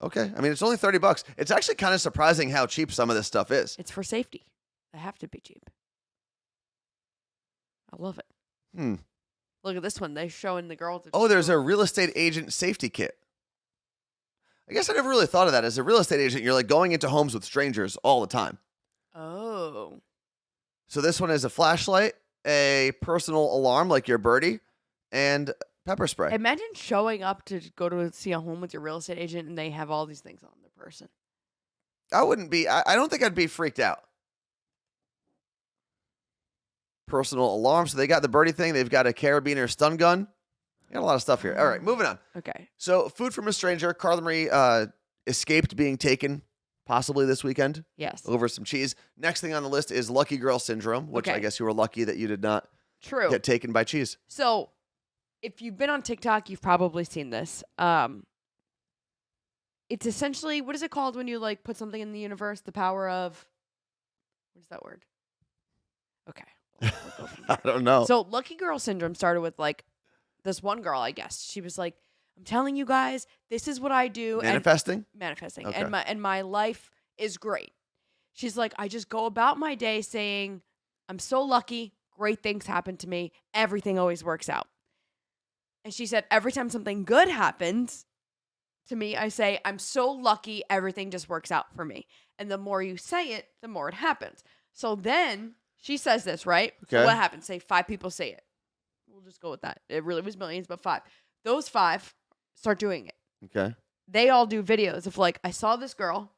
Okay. I mean, it's only $30. It's actually kind of surprising how cheap some of this stuff is. It's for safety. They have to be cheap. I love it. Look at this one. They're showing the girls. Oh, there's a real estate agent safety kit. I guess I never really thought of that. As a real estate agent, you're like going into homes with strangers all the time. Oh. So this one is a flashlight, a personal alarm like your birdie, and pepper spray. Imagine showing up to go to see a home with your real estate agent and they have all these things on their person. I don't think I'd be freaked out. Personal alarm. So they got the birdie thing. They've got a carabiner stun gun. Got a lot of stuff here. All right, moving on. Okay. So food from a stranger. Carla Marie escaped being taken possibly this weekend Yes. over some cheese. Next thing on the list is lucky girl syndrome, which Okay. I guess you were lucky that you did not True. get taken by cheese. So, if you've been on TikTok, you've probably seen this. It's essentially, what is it called when you like put something in the universe? The power of, what is that word? Okay. We'll go from I there. don't know. So, lucky girl syndrome started with like this one girl, I guess. She was like, I'm telling you guys, this is what I do. Manifesting? And manifesting. Okay. And my life is great. She's like, I just go about my day saying, I'm so lucky. Great things happen to me. Everything always works out. And she said, every time something good happens to me, I say, I'm so lucky. Everything just works out for me. And the more you say it, the more it happens. So then she says this, right? So Okay. what happens? Say 5 people say it. We'll just go with that. It really was millions, but 5. Those 5 start doing it. Okay. They all do videos of like, I saw this girl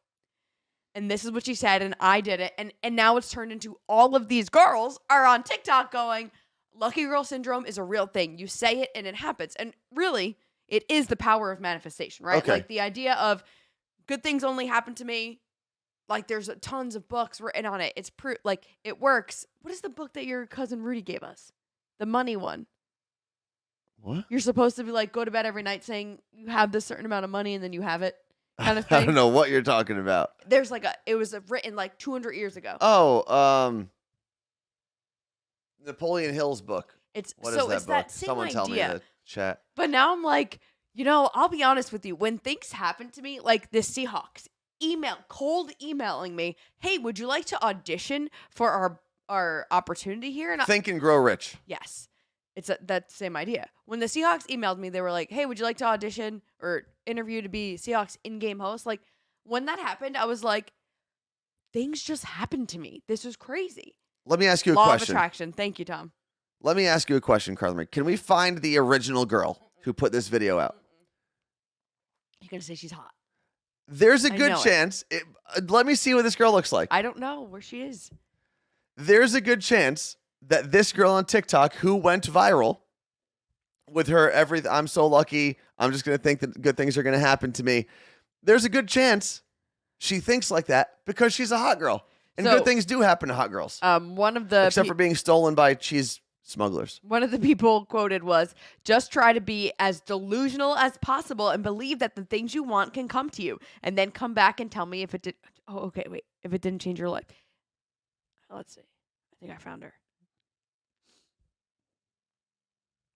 and this is what she said and I did it. And now it's turned into all of these girls are on TikTok going, lucky girl syndrome is a real thing. You say it and it happens. And really, it is the power of manifestation, right? Okay. Like the idea of good things only happen to me. Like there's tons of books written on it. It's proof, like it works. What is the book that your cousin Rudy gave us? The money one. What? You're supposed to be like, go to bed every night saying you have this certain amount of money and then you have it kind of thing. I don't know what you're talking about. There's like it was written like 200 years ago. Oh, Napoleon Hill's book. What is It's that book? that same Someone tell me in idea. the chat. But now I'm like, I'll be honest with you. When things happen to me, like the Seahawks cold emailing me, hey, would you like to audition for our opportunity here? And Think and Grow Rich. yes. It's that same idea. When the Seahawks emailed me, they were like, hey, would you like to audition or interview to be Seahawks in-game host? Like, when that happened, I was like, things just happened to me. This was crazy. Let me ask you a Law question. of attraction. Thank you, Tom. Let me ask you a question, Carla Marie. Can we find the original girl who put this video out? You're going to say she's hot. There's a I good know it. chance. Let me see what this girl looks like. I don't know where she is. There's a good chance that this girl on TikTok who went viral with her I'm so lucky, I'm just going to think that good things are going to happen to me. There's a good chance she thinks like that because she's a hot girl. And So, good things do happen to hot girls. One of the Except for being stolen by cheese smugglers. One of the people quoted was, just try to be as delusional as possible and believe that the things you want can come to you. And then come back and tell me if it did. Oh, okay, wait. If it didn't change your life. Let's see. I think I found her.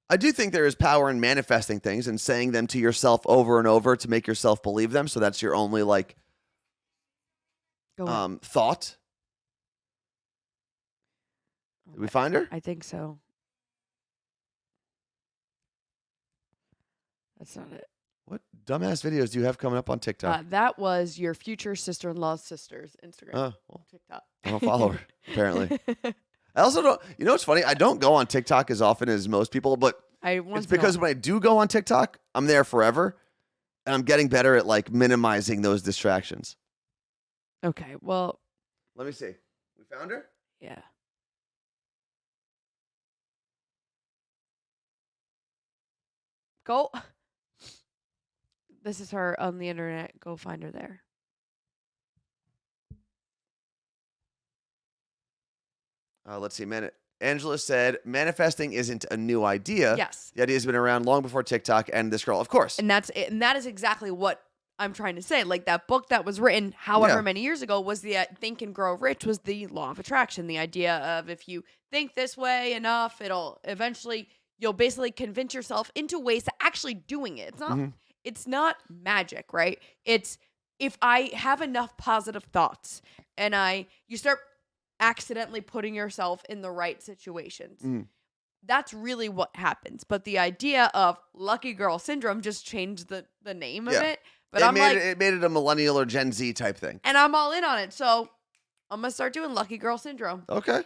I do think there is power in manifesting things and saying them to yourself over and over to make yourself believe them. So that's your only Go on. thought. Did we find her? I think so. That's not it. What dumbass videos do you have coming up on TikTok? That was your future sister-in-law's sister's Instagram. Oh, well, TikTok. I don't follow her, apparently. I also don't, what's funny? I don't go on TikTok as often as most people, but it's because when I do go on TikTok, I'm there forever. And I'm getting better at minimizing those distractions. Okay, well. Let me see. We found her? Yeah. Go. This is her on the internet. Go find her there. Let's see. Angela said, manifesting isn't a new idea. Yes. The idea has been around long before TikTok and this girl, of course. And that is exactly what I'm trying to say. Like that book that was written however many years ago was the Think and Grow Rich was the law of attraction. The idea of if you think this way enough, you'll basically convince yourself into ways to actually doing it. It's not magic, right? It's if I have enough positive thoughts and you start accidentally putting yourself in the right situations. That's really what happens. But the idea of lucky girl syndrome just changed the name of it. But it made it a millennial or Gen Z type thing. And I'm all in on it. So I'm going to start doing lucky girl syndrome. Okay.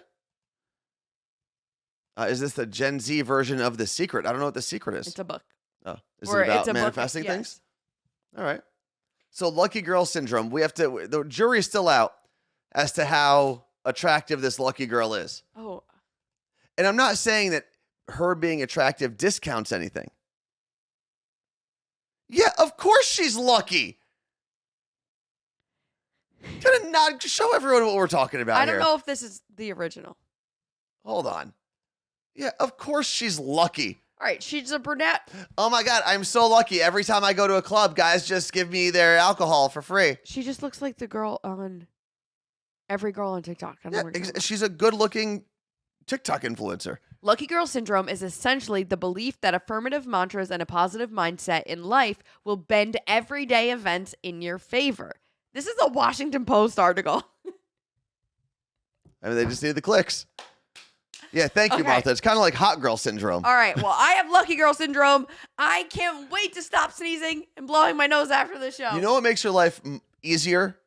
Is this the Gen Z version of The Secret? I don't know what The Secret is. It's a book. Oh, is it about manifesting things? All right. So lucky girl syndrome. The jury's still out as to how attractive this lucky girl is. Oh. And I'm not saying that her being attractive discounts anything. Yeah, of course she's lucky. Gotta not show everyone what we're talking about I don't know if this is the original. Hold on. Yeah, of course she's lucky. All right, she's a brunette. Oh my God, I'm so lucky. Every time I go to a club, guys just give me their alcohol for free. She just looks like the girl on every girl on TikTok. She's a good-looking TikTok influencer. Lucky girl syndrome is essentially the belief that affirmative mantras and a positive mindset in life will bend everyday events in your favor. This is a Washington Post article. I mean, they just need the clicks. Yeah, thank you, Martha. It's kind of like hot girl syndrome. All right, well, I have lucky girl syndrome. I can't wait to stop sneezing and blowing my nose after the show. You know what makes your life easier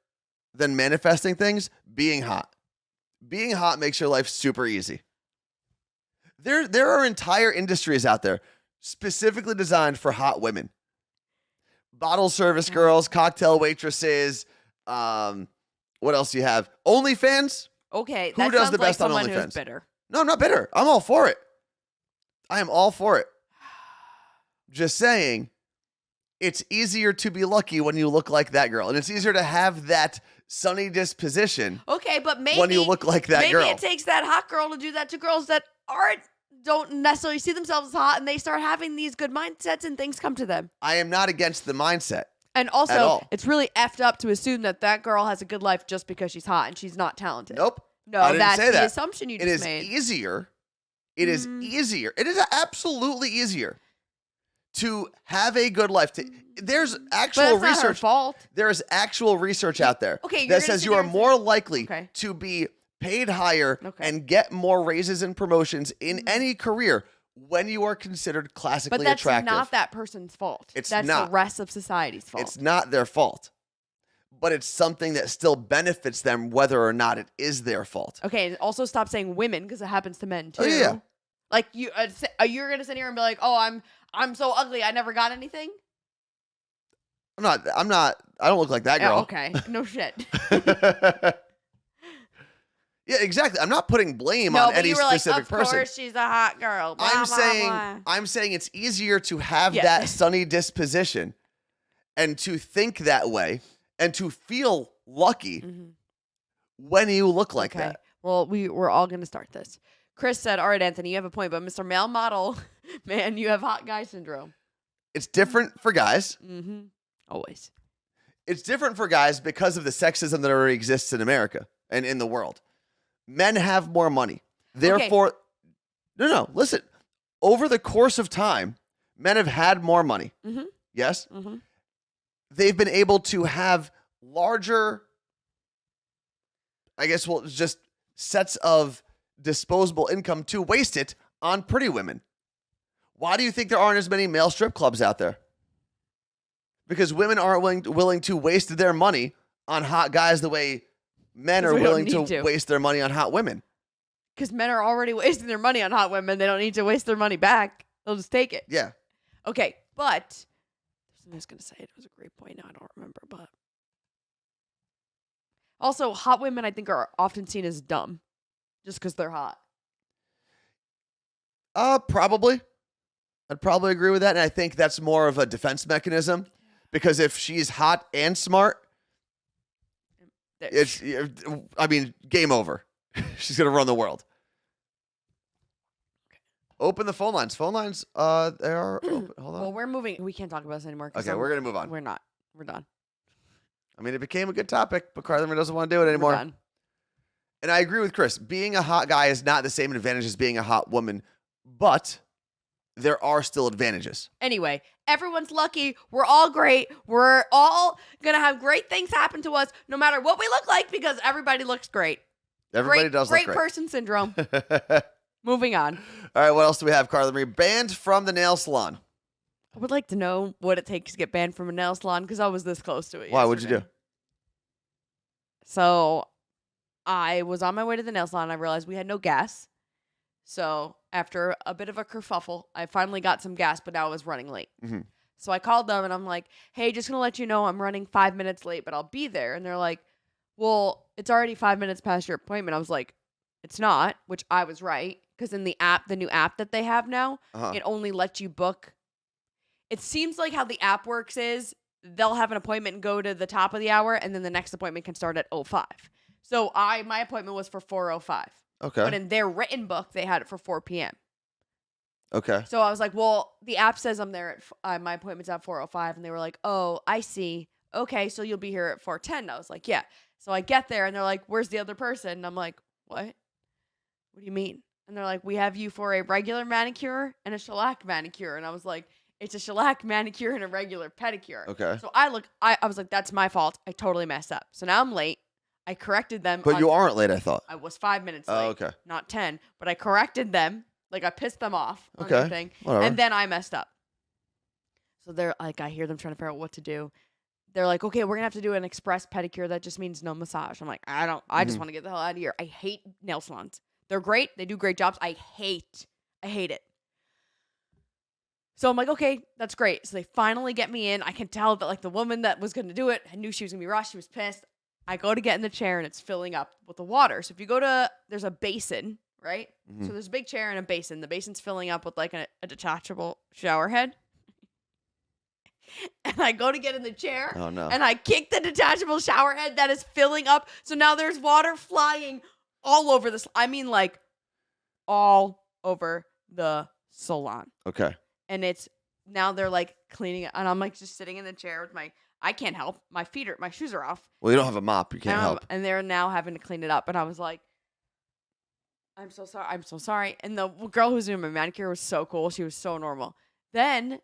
than manifesting things? Being hot. Being hot makes your life super easy. There are entire industries out there specifically designed for hot women. Bottle service girls, cocktail waitresses. What else do you have? OnlyFans. Okay, Who that does sounds the best like on someone OnlyFans? who's bitter. No, I'm not bitter. I'm all for it. I am all for it. Just saying, it's easier to be lucky when you look like that girl, and it's easier to have that sunny disposition. Okay, but maybe when you look like that girl, maybe it takes that hot girl to do that to girls that don't necessarily see themselves as hot, and they start having these good mindsets, and things come to them. I am not against the mindset. And also, it's really effed up to assume that girl has a good life just because she's hot and she's not talented. Nope. No, I didn't that's say the that. assumption you just made. It is easier. It is easier. It is absolutely easier to have a good life. There's actual But that's research. not her fault. There is actual research out there Okay, that says you are more likely Okay. to be paid higher Okay. and get more raises and promotions in any career when you are considered classically But that's attractive. not that person's fault. It's that's not. the rest of society's fault. It's not their fault. But it's something that still benefits them whether or not it is their fault. Okay, and also stop saying women because it happens to men too. Oh, yeah. Like you're gonna sit here and be like, "Oh, I'm so ugly, I never got anything." I'm not. I don't look like that girl. Oh, okay, no shit. Yeah, exactly. I'm not putting blame No, on but any you were like, specific of person. course she's a hot girl. Blah, I'm blah, saying blah. I'm saying it's easier to have Yeah. that sunny disposition and to think that way and to feel lucky when you look like Okay. that. Well, we're all gonna start this. Chris said, "All right, Anthony, you have a point, but Mr. Male Model, man, you have hot guy syndrome." It's different for guys. Always. It's different for guys because of the sexism that already exists in America and in the world. Men have more money. Therefore, no, listen. Over the course of time, men have had more money. Yes? They've been able to have larger, I guess, well, just sets of disposable income to waste it on pretty women. Why do you think there aren't as many male strip clubs out there? Because women aren't willing to waste their money on hot guys the way men are We don't willing need to to. waste their money on hot women. Because men are already wasting their money on hot women. They don't need to waste their money back. They'll just take it. Yeah. Okay, but something I was going to say. It was a great point. Now I don't remember, but also hot women I think are often seen as dumb just because they're hot. Probably. I'd probably agree with that. And I think that's more of a defense mechanism because if she's hot and smart, game over. She's going to run the world. Open the phone lines. Phone lines, they are open. Hold on. Well, we're moving. We can't talk about this anymore. Okay, we're going to move on. We're not. We're done. I mean, it became a good topic, but Carla Marie doesn't want to do it anymore. We're done. And I agree with Chris. Being a hot guy is not the same advantage as being a hot woman, but there are still advantages. Anyway, everyone's lucky. We're all great. We're all going to have great things happen to us no matter what we look like because everybody looks great. Everybody does look great. Great person syndrome. Moving on. All right, what else do we have, Carla Marie? Banned from the nail salon. I would like to know what it takes to get banned from a nail salon because I was this close to it. Why? What'd you do? So I was on my way to the nail salon. I realized we had no gas. So after a bit of a kerfuffle, I finally got some gas, but now I was running late. So I called them and I'm like, hey, just going to let you know I'm running 5 minutes late, but I'll be there. And they're like, well, it's already 5 minutes past your appointment. I was like, it's not, which I was right. Because in the app, the new app that they have now, it only lets you book. It seems like how the app works is they'll have an appointment and go to the top of the hour, and then the next appointment can start at 05. So my appointment was for 4:05. Okay. But in their written book, they had it for 4 p.m. Okay. So I was like, well, the app says I'm there at my appointment's at 4:05, and they were like, oh, I see. Okay, so you'll be here at 4:10. I was like, yeah. So I get there, and they're like, where's the other person? And I'm like, what? What do you mean? And they're like, we have you for a regular manicure and a shellac manicure. And I was like, it's a shellac manicure and a regular pedicure. Okay. So I was like, that's my fault. I totally messed up. So now I'm late. I corrected them. But you aren't late, I thought. I was 5 minutes late. Oh, okay. Not 10. But I corrected them. Like, I pissed them off on Okay. everything. Whatever. And then I messed up. So they're like, I hear them trying to figure out what to do. They're like, okay, we're going to have to do an express pedicure. That just means no massage. I'm like, I just want to get the hell out of here. I hate nail salons. They're great. They do great jobs. I hate I hate it. So I'm like, okay, that's great. So they finally get me in. I can tell that like the woman that was going to do it, I knew she was going to be rushed. She was pissed. I go to get in the chair and it's filling up with the water. So if you go to, there's a basin, right? Mm-hmm. So there's a big chair and a basin. The basin's filling up with like a detachable shower head. And I go to get in the chair. Oh, no. And I kick the detachable shower head that is filling up. So now there's water flying all over this. I mean, like all over the salon. Okay. And it's now they're like cleaning it. And I'm like just sitting in the chair with I can't help. My shoes are off. Well, you don't have a mop. You can't help. And they're now having to clean it up. And I was like, I'm so sorry. I'm so sorry. And the girl who was doing my manicure was so cool. She was so normal. Then,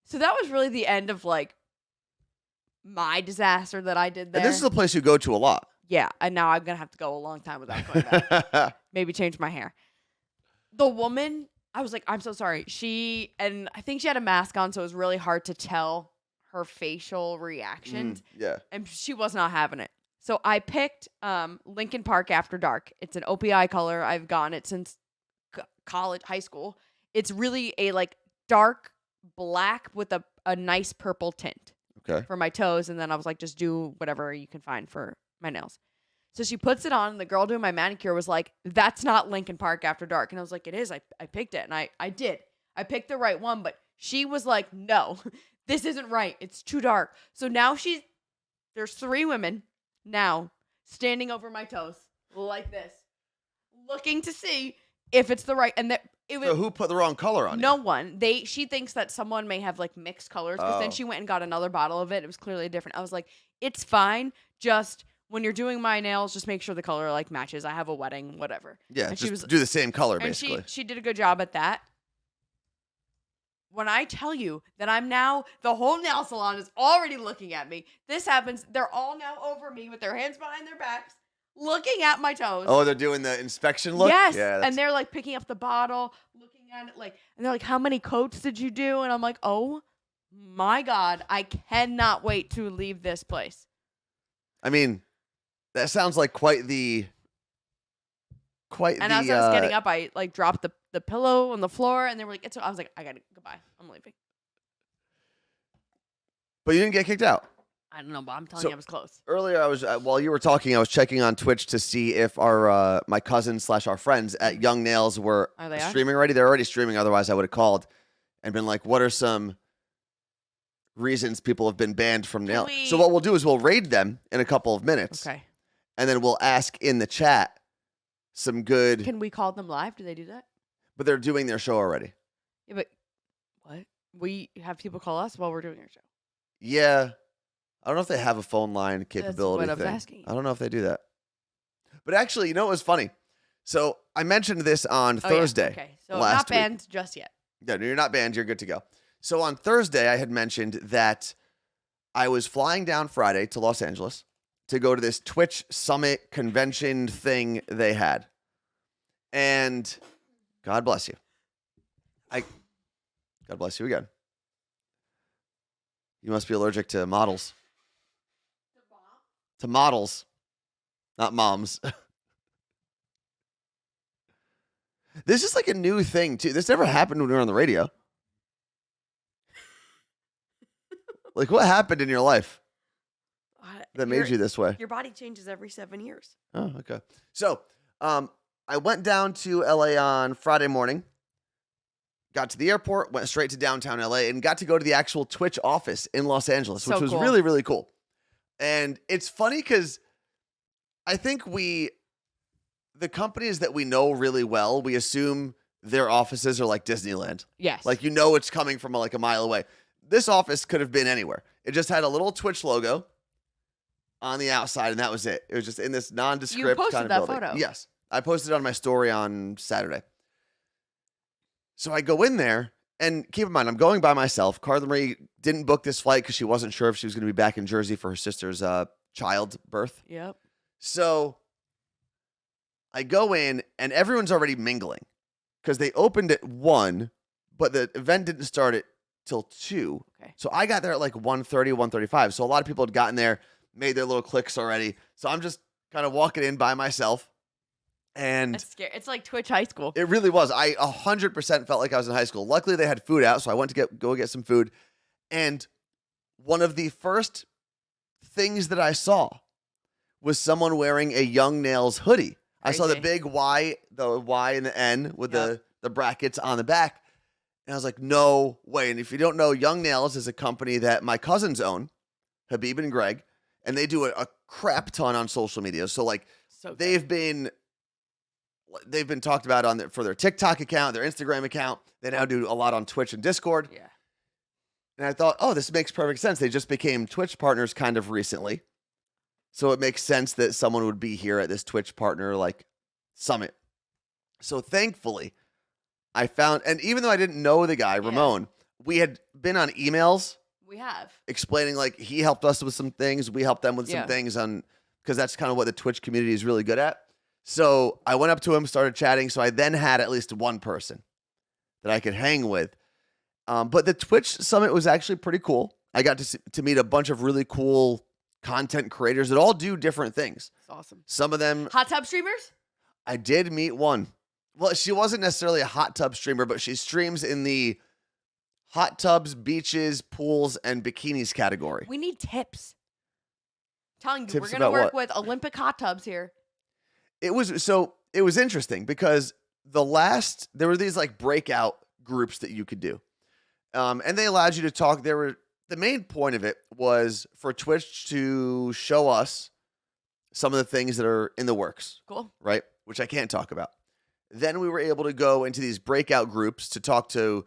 so that was really the end of like my disaster that I did there. And this is a place you go to a lot. Yeah. And now I'm going to have to go a long time without going back. Maybe change my hair. The woman, I was like, I'm so sorry. And I think she had a mask on, so it was really hard to tell her facial reactions. Yeah. And she was not having it. So I picked Lincoln Park After Dark. It's an OPI color. I've gotten it since college, high school. It's really a like dark black with a nice purple tint. Okay. For my toes. And then I was like, just do whatever you can find for my nails. So she puts it on, and the girl doing my manicure was like, that's not Lincoln Park After Dark. And I was like, it is. I picked it. And I did. I picked the right one, but she was like, no, this isn't right. It's too dark. So now there's 3 women now standing over my toes like this, looking to see if it's the right. And So who put the wrong color on no you? one. She thinks that someone may have like mixed colors, because then she went and got another bottle of it. It was clearly different. I was like, it's fine. Just when you're doing my nails, just make sure the color like matches. I have a wedding, whatever. Yeah, and just do the same color, and basically. she did a good job at that. When I tell you that I'm now, the whole nail salon is already looking at me. This happens. They're all now over me with their hands behind their backs, looking at my toes. Oh, they're doing the inspection look? Yes. Yeah, and they're like picking up the bottle, looking at it like, and they're like, how many coats did you do? And I'm like, oh my God, I cannot wait to leave this place. I mean, that sounds like quite the. And as I was getting up, I like dropped the pillow on the floor, and they were like, I was like, I gotta goodbye. I'm leaving. But you didn't get kicked out. I don't know, but I'm telling you, I was close. Earlier, I was while you were talking, I was checking on Twitch to see if our my cousins / our friends at Young Nails were streaming already. They're already streaming. Otherwise, I would have called and been like, "What are some reasons people have been banned from nail?" So what we'll do is we'll raid them in a couple of minutes. Okay. And then we'll ask in the chat some good. Can we call them live? Do they do that? But they're doing their show already. Yeah, but what? We have people call us while we're doing our show. Yeah. I don't know if they have a phone line capability. That's what I was asking. I don't know if they do that. But actually, you know what was funny? So I mentioned this on Thursday. Yeah. Okay. So last not banned week. just yet. Yeah, no, you're not banned. You're good to go. So on Thursday, I had mentioned that I was flying down Friday to Los Angeles to go to this Twitch Summit convention thing they had. And God bless you. God bless you again. You must be allergic to models. To models, not moms. This is like a new thing, too. This never happened when we were on the radio. Like, what happened in your life that made you this way? Your body changes every 7 years. Oh, okay. So, I went down to LA on Friday morning, got to the airport, went straight to downtown LA, and got to go to the actual Twitch office in Los Angeles, which was really, really cool. And it's funny because I think the companies that we know really well, we assume their offices are like Disneyland. Yes. Like, you know, it's coming from like a mile away. This office could have been anywhere. It just had a little Twitch logo on the outside, and that was it. It was just in this nondescript kind of building. You posted that photo. Yes. I posted it on my story on Saturday. So I go in there, and keep in mind, I'm going by myself. Carla Marie didn't book this flight because she wasn't sure if she was going to be back in Jersey for her sister's child birth. Yep. So I go in, and everyone's already mingling because they opened at 1, but the event didn't start at till 2. Okay. So I got there at like 1:30, 1:35. So a lot of people had gotten there, made their little clicks already. So I'm just kind of walking in by myself. And That's scary. It's like Twitch high school. it really was. I 100% felt like I was in high school. Luckily, they had food out, so I went to go get some food. And one of the first things that I saw was someone wearing a Young Nails hoodie. I saw the big Y, the Y and the N with the brackets on the back. And I was like, no way. And if you don't know, Young Nails is a company that my cousins own, Habib and Greg, and they do a crap ton on social media. So like they've been talked about for their TikTok account, their Instagram account. They now do a lot on Twitch and Discord. Yeah. And I thought, oh, this makes perfect sense. They just became Twitch partners kind of recently. So it makes sense that someone would be here at this Twitch partner like summit. So thankfully, I found, and even though I didn't know the guy, Ramon, we had been on emails. We have. Explaining like he helped us with some things. We helped them with some things because that's kind of what the Twitch community is really good at. So I went up to him, started chatting. So I then had at least one person that I could hang with. But the Twitch summit was actually pretty cool. I got to meet a bunch of really cool content creators that all do different things. That's awesome. Some of them... Hot tub streamers? I did meet one. Well, she wasn't necessarily a hot tub streamer, but she streams in the hot tubs, beaches, pools, and bikinis category. We need tips. I'm telling you, Tips we're going to work what? with Olympic hot tubs here. It was interesting because there were these like breakout groups that you could do. And they allowed you to talk. The main point of it was for Twitch to show us some of the things that are in the works. Cool. Right? Which I can't talk about. Then we were able to go into these breakout groups to talk to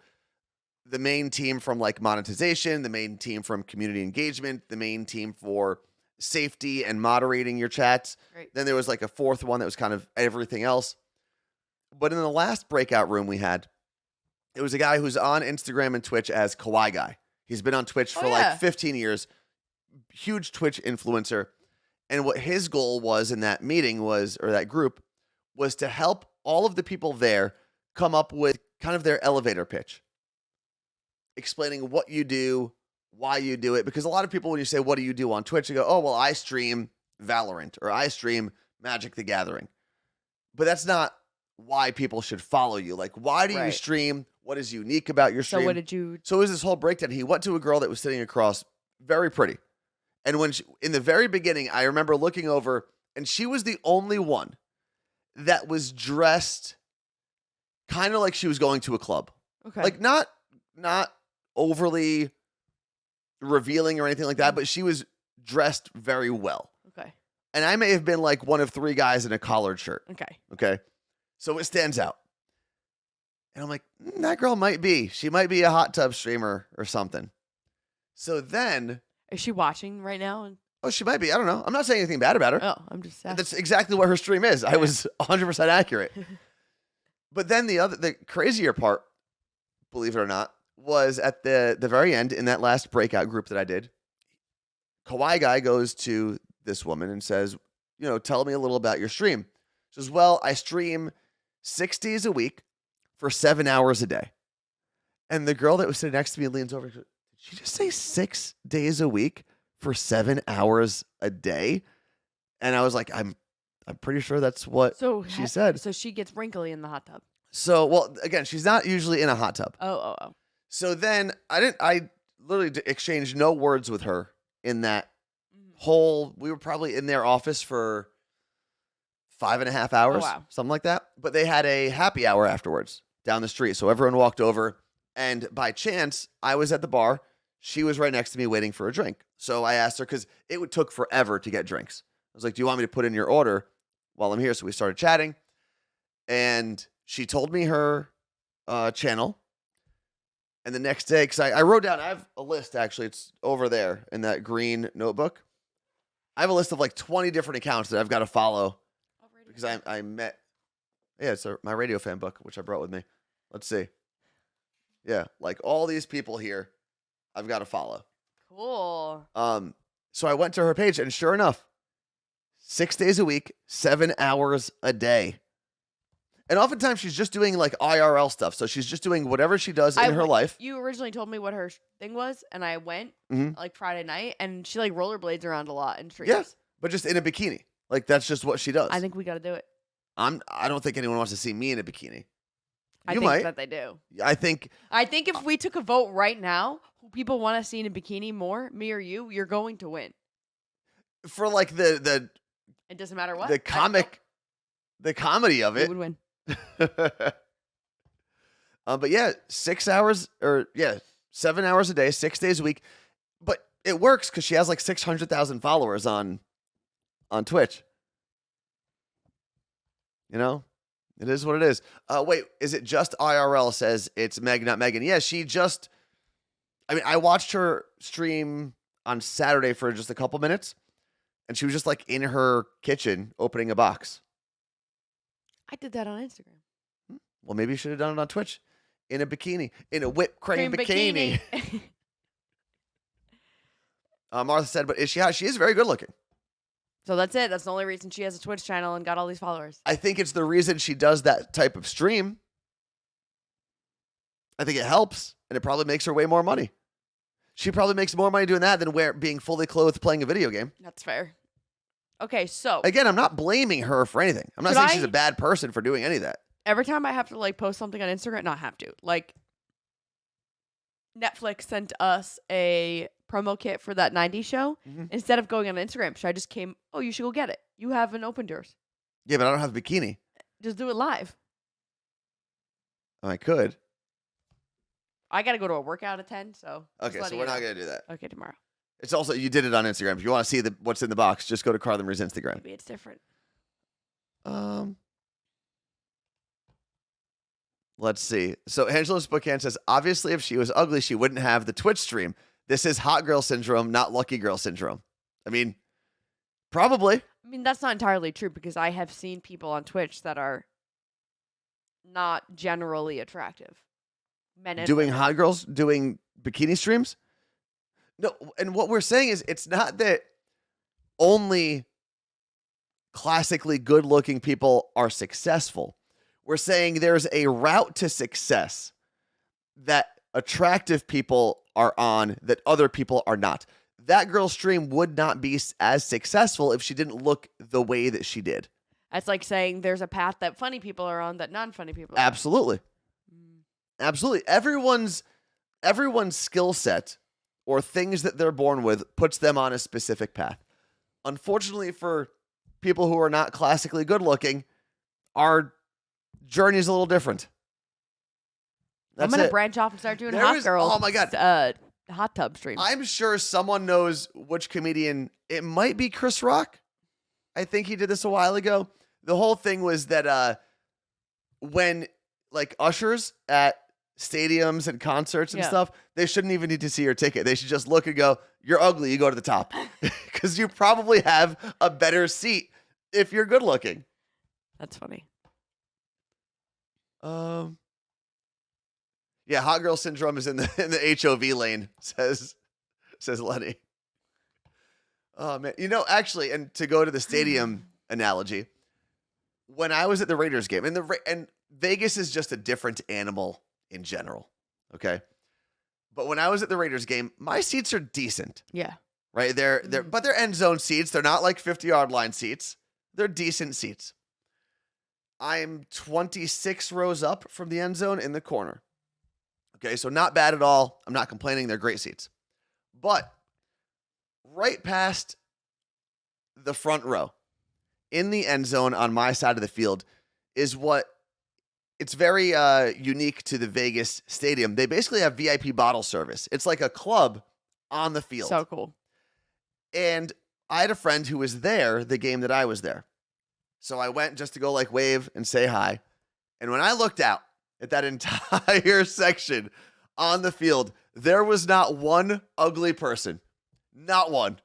the main team from like monetization, the main team from community engagement, the main team for safety and moderating your chats. Great. Then there was like a fourth one that was kind of everything else. But in the last breakout room we had, it was a guy who's on Instagram and Twitch as Kawaii Guy. He's been on Twitch for like 15 years. Huge Twitch influencer. And what his goal was in that meeting or that group, was to help all of the people there come up with kind of their elevator pitch. Explaining what you do, why you do it. Because a lot of people, when you say, what do you do on Twitch? You go, oh, well, I stream Valorant or I stream Magic the Gathering. But that's not why people should follow you. Like, why do you stream? What is unique about your stream? So what did you... So it was this whole breakdown. He went to a girl that was sitting across, very pretty. And in the very beginning, I remember looking over, and she was the only one that was dressed kind of like she was going to a club. Okay. Like, not overly revealing or anything like that, but she was dressed very well. Okay. And I may have been like one of three guys in a collared shirt. Okay. So it stands out. And I'm like, that girl she might be a hot tub streamer or something. So then... Is she watching right now? Oh, she might be. I don't know. I'm not saying anything bad about her. Oh, I'm just asking. That's exactly what her stream is. I was 100% accurate. But then the crazier part, believe it or not, was at the very end in that last breakout group that I did. Kawaii Guy goes to this woman and says, tell me a little about your stream. She says, well, I stream 6 days a week for 7 hours a day. And the girl that was sitting next to me leans over and goes, did she just say 6 days a week for 7 hours a day? And I was like, I'm pretty sure that's what she said. So she gets wrinkly in the hot tub. So, well, again, she's not usually in a hot tub. Oh. So then I literally exchanged no words with her in that we were probably in their office for 5.5 hours, something like that. But they had a happy hour afterwards down the street. So everyone walked over, and by chance, I was at the bar. She was right next to me waiting for a drink. So I asked her, because it took forever to get drinks. I was like, do you want me to put in your order while I'm here? So we started chatting, and she told me her channel. And the next day, because I wrote down, I have a list, actually. It's over there in that green notebook. I have a list of like 20 different accounts that I've got to follow. Because I met, it's my radio fan book, which I brought with me. Let's see. Yeah, like all these people here, I've got to follow. Cool. So I went to her page, and sure enough, 6 days a week, 7 hours a day. And oftentimes she's just doing like IRL stuff. So she's just doing whatever she does in her life. You originally told me what her thing was, and I went like Friday night, and she like rollerblades around a lot and streams. Yeah, but just in a bikini. Like, that's just what she does. I think we got to do it. I don't think anyone wants to see me in a bikini. I You think might. that they do. I think if we took a vote right now, who people want to see in a bikini more, me or you, you're going to win. for like the It doesn't matter what. the comedy of You it. would win. But yeah, 7 hours a day, 6 days a week. But it works because she has like 600,000 followers on Twitch. You know, it is what it is. Wait, is it just IRL says it's Meg, not Megan? Yeah, I watched her stream on Saturday for just a couple minutes, and she was just like in her kitchen opening a box. I did that on Instagram. Well, maybe you should have done it on Twitch in a bikini, in a whipped cream bikini. Martha said, but she is very good looking. So that's it. That's the only reason she has a Twitch channel and got all these followers. I think it's the reason she does that type of stream. I think it helps, and it probably makes her way more money. She probably makes more money doing that than being fully clothed playing a video game. That's fair. Okay, so Again, I'm not blaming her for anything. I'm not saying she's a bad person for doing any of that. every time I have to like post something on Instagram, not have to, like Netflix sent us a promo kit for that 90s show. Mm-hmm. Instead of going on Instagram, so I just came, oh, you should go get it. You haven't opened yours. Yeah, but I don't have a bikini. Just do it live. I could. I got to go to a workout at 10, so. Okay, so we're not going to do that. Okay, tomorrow. It's also, you did it on Instagram. If you want to see what's in the box, just go to Carla Marie's Instagram. Maybe it's different. Let's see. So Angela Spokane says, obviously, if she was ugly, she wouldn't have the Twitch stream. This is hot girl syndrome, not lucky girl syndrome. I mean, probably. I mean, that's not entirely true because I have seen people on Twitch that are not generally attractive. Men and Doing women. hot girls, doing bikini streams? No, and what we're saying is it's not that only classically good-looking people are successful. We're saying there's a route to success that attractive people are on that other people are not. That girl's stream would not be as successful if she didn't look the way that she did. That's like saying there's a path that funny people are on that non-funny people are Absolutely. on. Absolutely. Everyone's skill set or things that they're born with puts them on a specific path. Unfortunately, for people who are not classically good looking, our journey is a little different. I'm going to branch off and start doing girls. Oh my God. Hot tub streams. I'm sure someone knows which comedian. It might be Chris Rock. I think he did this a while ago. The whole thing was that when like ushers at stadiums and concerts and stuff, they shouldn't even need to see your ticket. They should just look and go, you're ugly, you go to the top. Because you probably have a better seat if you're good looking. That's funny. Yeah, hot girl syndrome is in the HOV lane, says Lenny. Oh man, actually, and to go to the stadium analogy, when I was at the Raiders game, and Vegas is just a different animal in general, okay? But when I was at the Raiders game, my seats are decent. Yeah. Right? But they're end zone seats. They're not like 50-yard line seats. They're decent seats. I'm 26 rows up from the end zone in the corner. Okay, so not bad at all. I'm not complaining. They're great seats. But right past the front row in the end zone on my side of the field is it's very unique to the Vegas stadium. They basically have VIP bottle service. It's like a club on the field. So cool. And I had a friend who was there the game that I was there. So I went just to go like wave and say hi. And when I looked out at that entire section on the field, there was not one ugly person. Not one.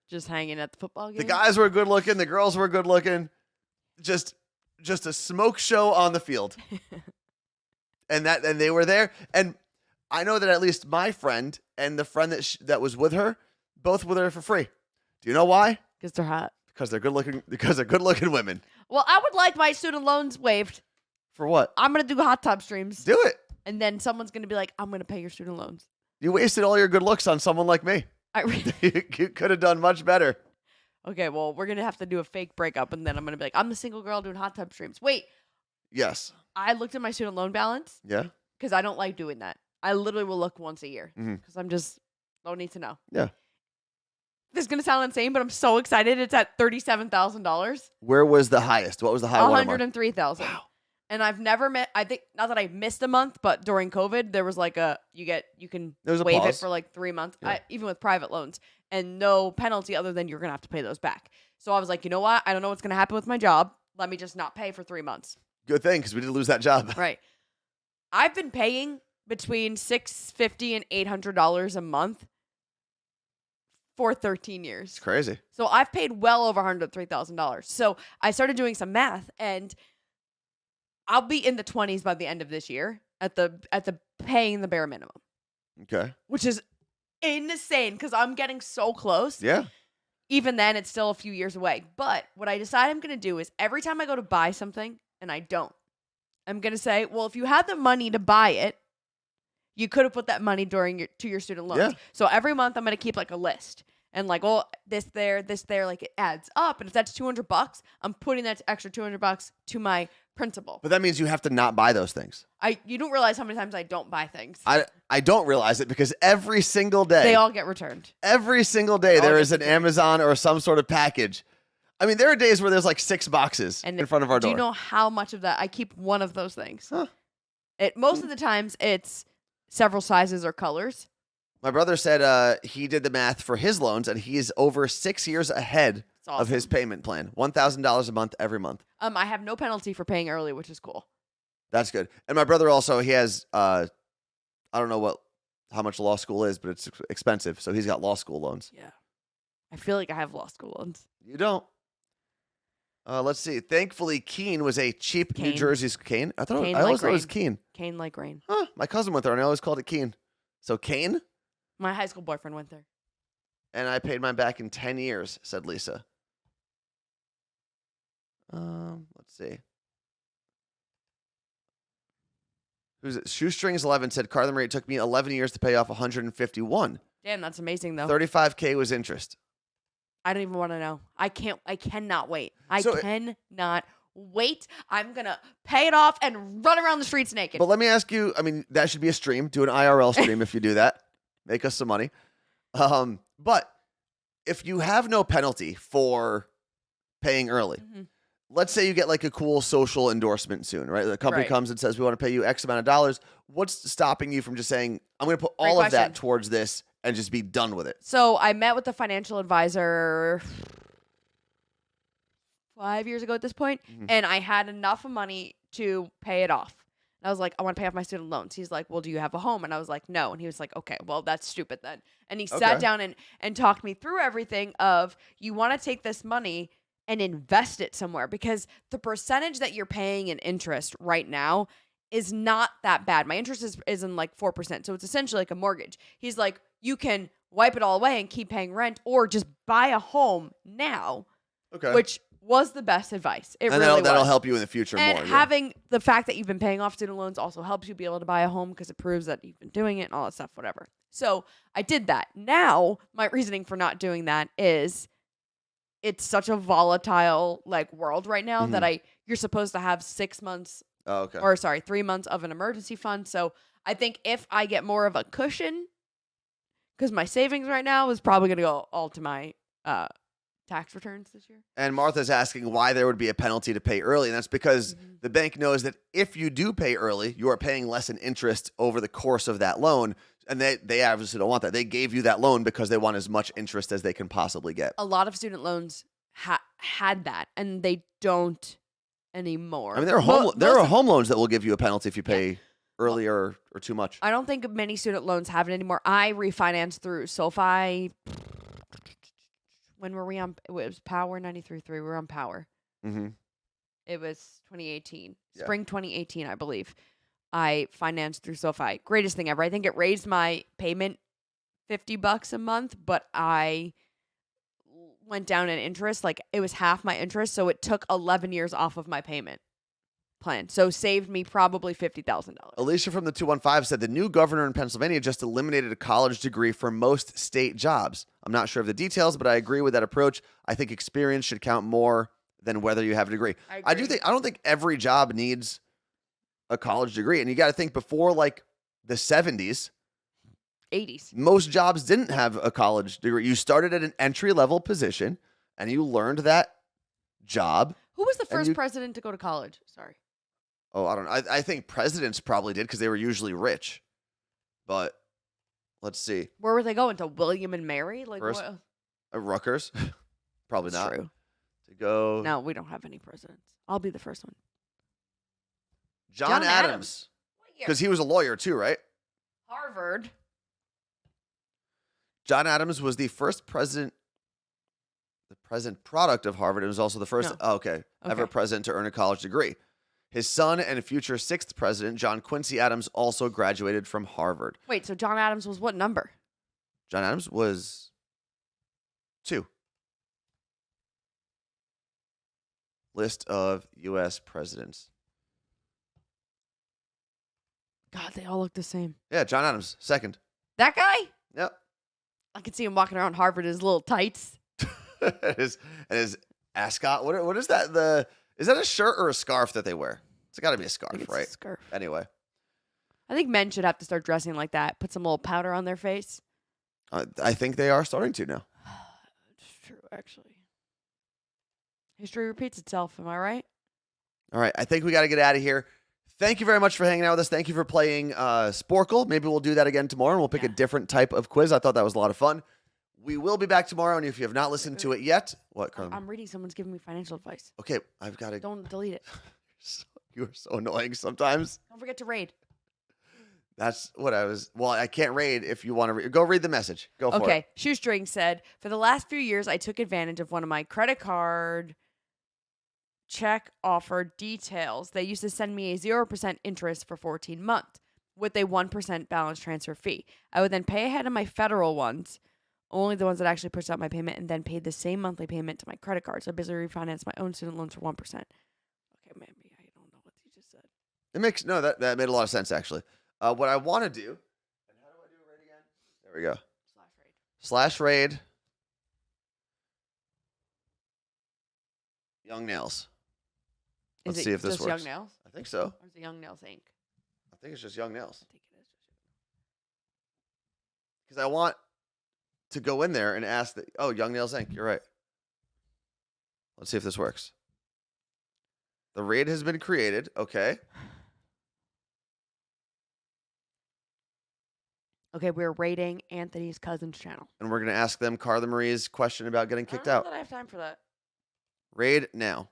Just hanging at the football game? The guys were good looking. The girls were good looking. Just a smoke show on the field. and they were there. And I know that at least my friend and the friend that was with her, both were there for free. Do you know why? Because they're hot. Because they're good looking. Because they're good looking women. Well, I would like my student loans waived. For what? I'm gonna do hot tub streams. Do it. And then someone's gonna be like, "I'm gonna pay your student loans." You wasted all your good looks on someone like me. You could have done much better. okay, well, we're going to have to do a fake breakup. And then I'm going to be like, I'm the single girl doing hot tub streams. Wait, Yes. I looked at my student loan balance Yeah. because I don't like doing that. I literally will look once a year Mhm. because I'm just, don't need to know. Yeah. This is going to sound insane, but I'm so excited. It's at $37,000. Where was the highest? What was the high watermark? 103,000. Wow. And I've never met, I think, not that I missed a month, but during COVID, there was like you can There was a waive it pause. for like 3 months, Yeah. even with private loans, and no penalty other than you're going to have to pay those back. So I was like, you know what? I don't know what's going to happen with my job. Let me just not pay for 3 months. Good thing, because we did lose that job. Right. I've been paying between $650 and $800 a month for 13 years. It's crazy. So I've paid well over $103,000. So I started doing some math, and I'll be in the 20s by the end of this year at the paying the bare minimum, Okay. which is insane because I'm getting so close. Yeah. Even then, it's still a few years away. But what I decide I'm going to do is every time I go to buy something and I don't, I'm going to say, well, if you had the money to buy it, you could have put that money to your student loans. Yeah. So every month I'm going to keep like a list and like, oh, this there, like it adds up. And if that's $200, I'm putting that extra $200 to my principal. But that means you have to not buy those things. You don't realize how many times I don't buy things. I don't realize it because every single day. They all get returned. Every single day there is an Amazon or some sort of package. I mean, there are days where there's like 6 boxes in front of our door. Do you know how much of that? I keep one of those things. Huh. Most of the times it's several sizes or colors. My brother said he did the math for his loans, and he is over 6 years ahead of his payment plan. $1,000 a month every month. I have no penalty for paying early, which is cool. That's good. And my brother also, he has, I don't know how much law school is, but it's expensive. So he's got law school loans. Yeah. I feel like I have law school loans. You don't. Let's see. Thankfully, Keene was a cheap New Kane. Jersey's Kane. I Kane always like thought it was rain. Keene. Cane like rain. Huh. My cousin went there, and I always called it Keene. So Kane, My high school boyfriend went there. and I paid mine back in 10 years, said Lisa. Let's see. Who's it? Shoestrings11 said, Carla Marie, it took me 11 years to pay off 151. Damn, that's amazing though. 35K was interest. I don't even want to know. I cannot wait. I So cannot wait. I'm going to pay it off and run around the streets naked. But let me ask you, I mean, that should be a stream. Do an IRL stream if you do that. Make us some money. But if you have no penalty for paying early, let's say you get like a cool social endorsement soon, right? The company comes and says, we want to pay you X amount of dollars. What's stopping you from just saying, I'm going to put all of that towards this and just be done with it? So I met with the financial advisor 5 years ago at this point, and I had enough money to pay it off. And I was like, I want to pay off my student loans. He's like, well, do you have a home? And I was like, no. And he was like, okay, well, that's stupid then. And he sat down and talked me through everything of, you want to take this money and invest it somewhere, because the percentage that you're paying in interest right now is not that bad. My interest is in like 4%. So it's essentially like a mortgage. He's like, you can wipe it all away and keep paying rent, or just buy a home now, which was the best advice. It really was. That'll help you in the future and more. Having the fact that you've been paying off student loans also helps you be able to buy a home, because it proves that you've been doing it and all that stuff, whatever. So I did that. Now, my reasoning for not doing that is it's such a volatile like world right now that you're supposed to have 6 months or 3 months of an emergency fund. So I think if I get more of a cushion, because my savings right now is probably going to go all to my tax returns this year. And Martha's asking why there would be a penalty to pay early. And that's because the bank knows that if you do pay early, you are paying less in interest over the course of that loan. And they obviously don't want that. They gave you that loan because they want as much interest as they can possibly get. A lot of student loans had that, and they don't anymore. I mean, there are home loans that will give you a penalty if you pay early or too much. I don't think many student loans have it anymore. I refinanced through SoFi. When were we on? It was Power 93.3. We were on Power. It was 2018. Spring 2018, I believe. I financed through SoFi. Greatest thing ever. I think it raised my payment $50 a month, but I went down in interest. Like, it was half my interest, so it took 11 years off of my payment. plan. So saved me probably $50,000. Alicia from the 215 said the new governor in Pennsylvania just eliminated a college degree for most state jobs. I'm not sure of the details, but I agree with that approach. I think experience should count more than whether you have a degree. I don't think every job needs a college degree. And you got to think before like the 70s, 80s. most jobs didn't have a college degree. You started at an entry-level position and you learned that job. Who was the first president to go to college? Sorry. Oh, I don't know. I think presidents probably did because they were usually rich. But let's see. Where were they going? To William and Mary? Like First, what? Rutgers? Probably That's not. true. To go. No, we don't have any presidents. I'll be the first one. John Adams. Because he was a lawyer too, right? Harvard. John Adams was the first president, the present product of Harvard. It was also the first, ever president to earn a college degree. His son and future sixth president, John Quincy Adams, also graduated from Harvard. Wait, so John Adams was what number? John Adams was 2. List of U.S. presidents. God, they all look the same. Yeah, John Adams, 2nd. That guy? Yep. I could see him walking around Harvard in his little tights. and his ascot. What is that? Is that a shirt or a scarf that they wear? It's got to be a scarf, right? A scarf. Anyway. I think men should have to start dressing like that. Put some little powder on their face. I think they are starting to now. It's true, actually. History repeats itself. Am I right? All right. I think we got to get out of here. Thank you very much for hanging out with us. Thank you for playing Sporcle. Maybe we'll do that again tomorrow, and we'll pick a different type of quiz. I thought that was a lot of fun. We will be back tomorrow, and if you have not listened to it yet, what, Carla? I'm reading. Someone's giving me financial advice. Okay, I've got to. Don't delete it. You are so annoying sometimes. Don't forget to raid. That's what I was. Well, I can't raid if you want to go read the message. Go for it. Okay. Shoestring said, for the last few years, I took advantage of one of my credit card check offer details. They used to send me a 0% interest for 14 months with a 1% balance transfer fee. I would then pay ahead of my federal ones, only the ones that actually pushed out my payment, and then paid the same monthly payment to my credit card. So I basically refinanced my own student loans for 1%. Okay, maybe I don't know what you just said. It makes that made a lot of sense actually. What I want to do, and how do I do it right again? There we go. /raid. Young Nails. Let's see if this works. Young Nails? I think so. Or is it Young Nails Inc.? I think it's just Young Nails. I think it is just Young Nails. Because I want to go in there and ask that. Oh, Young Nails Inc. You're right. Let's see if this works. The raid has been created. Okay. Okay, we're raiding Anthony's cousin's channel. And we're going to ask them Carla Marie's question about getting kicked out. I don't know that I have time for that. Raid now.